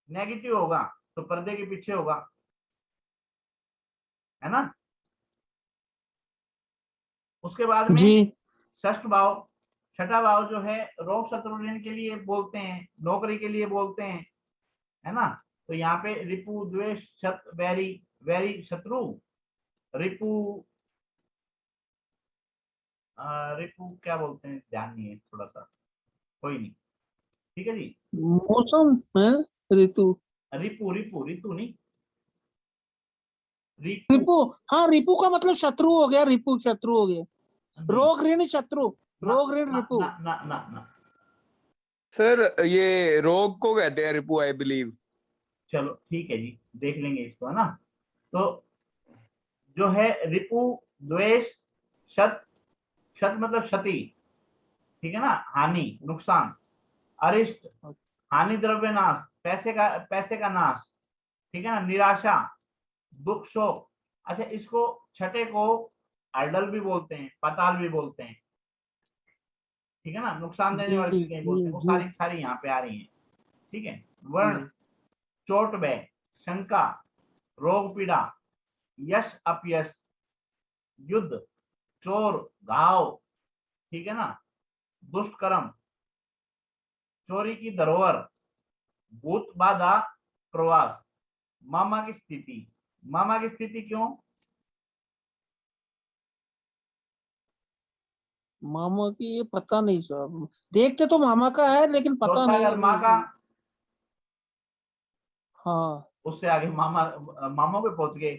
नेगेटिव होगा तो पर्दे के पीछे होगा, है ना। उसके बाद में जी षष्ठ भाव, छठा भाव जो है रोग शत्रु ऋण के लिए बोलते हैं, नौकरी के लिए बोलते हैं, है ना। तो यहाँ पे रिपु द्वेष शत वैरी, वैरी शत्रु, रिपु रिपु क्या बोलते हैं ध्यान नहीं है थोड़ा सा, कोई नहीं, ठीक है जी। मौसम है, ऋतु, रिपु रिपु ऋतु नहीं, रिपु रिपु। हाँ, रिपु का मतलब शत्रु हो गया, रिपु शत्रु हो गया। रोग ऋण शत्रु, रोग ऋण रिपु। ना ना ना ना। सर ये रोग को कहते हैं रिपु, आई बिलीव। चलो ठीक है जी, देख लेंगे इसको, है ना। तो जो है रिपु द्वेष शत, शत मतलब क्षति, ठीक है ना, हानि नुकसान, अरिष्ट हानि द्रव्य नाश, पैसे का नाश, ठीक है ना, निराशा दुख शोक। अच्छा, इसको छठे को अडल भी बोलते हैं, पताल भी बोलते हैं, ठीक है ना, नुकसान देने वाली चीजें बोलते हैं, वो सारी सारी यहाँ पे आ रही हैं, ठीक है। वर्ण चोट व्यय, शंका, रोग पीड़ा, यश अपयश, युद्ध, चोर घाव, ठीक है ना, दुष्ट कर्म, चोरी की धरोहर, भूत बाधा, प्रवास, मामा की स्थिति। मामा की स्थिति क्यों? मामा की ये पता नहीं सर, देखते तो मामा का है लेकिन पता चौथा नहीं। अगर माँ का, हाँ, उससे आगे मामा, मामा पे पहुंच गए,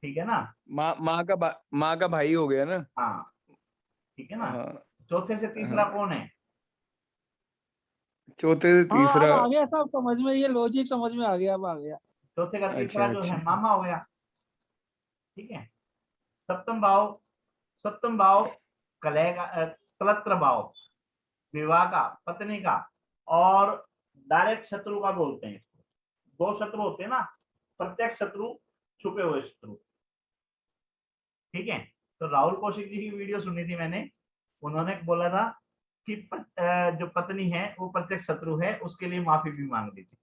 ठीक है ना। माँ का भाई हो गया ना। हाँ, ठीक है ना। हाँ चौथे से तीसरा हाँ, कौन है? चौथे से हाँ, अब तीसरा। आ गया सब समझ में, ये लॉजिक समझ में आ गया, अब आ गया। चौथे का तीसरा अच्छा जो अच्छा। है मामा हो गया, ठीक है। सप्तम भाव, सप्तम भाव कलह का, कलत्र भाव, विवाह का, पत्नी का, और डायरेक्ट शत्रु का बोलते हैं इसको। दो शत्रु होते हैं ना, प्रत्यक्ष शत्रु, छुपे हुए शत्रु, ठीक है। तो राहुल कौशिक जी की वीडियो सुनी थी मैंने, उन्होंने बोला था कि जो पत्नी है वो प्रत्यक्ष शत्रु है, उसके लिए माफी भी मांग ली थी।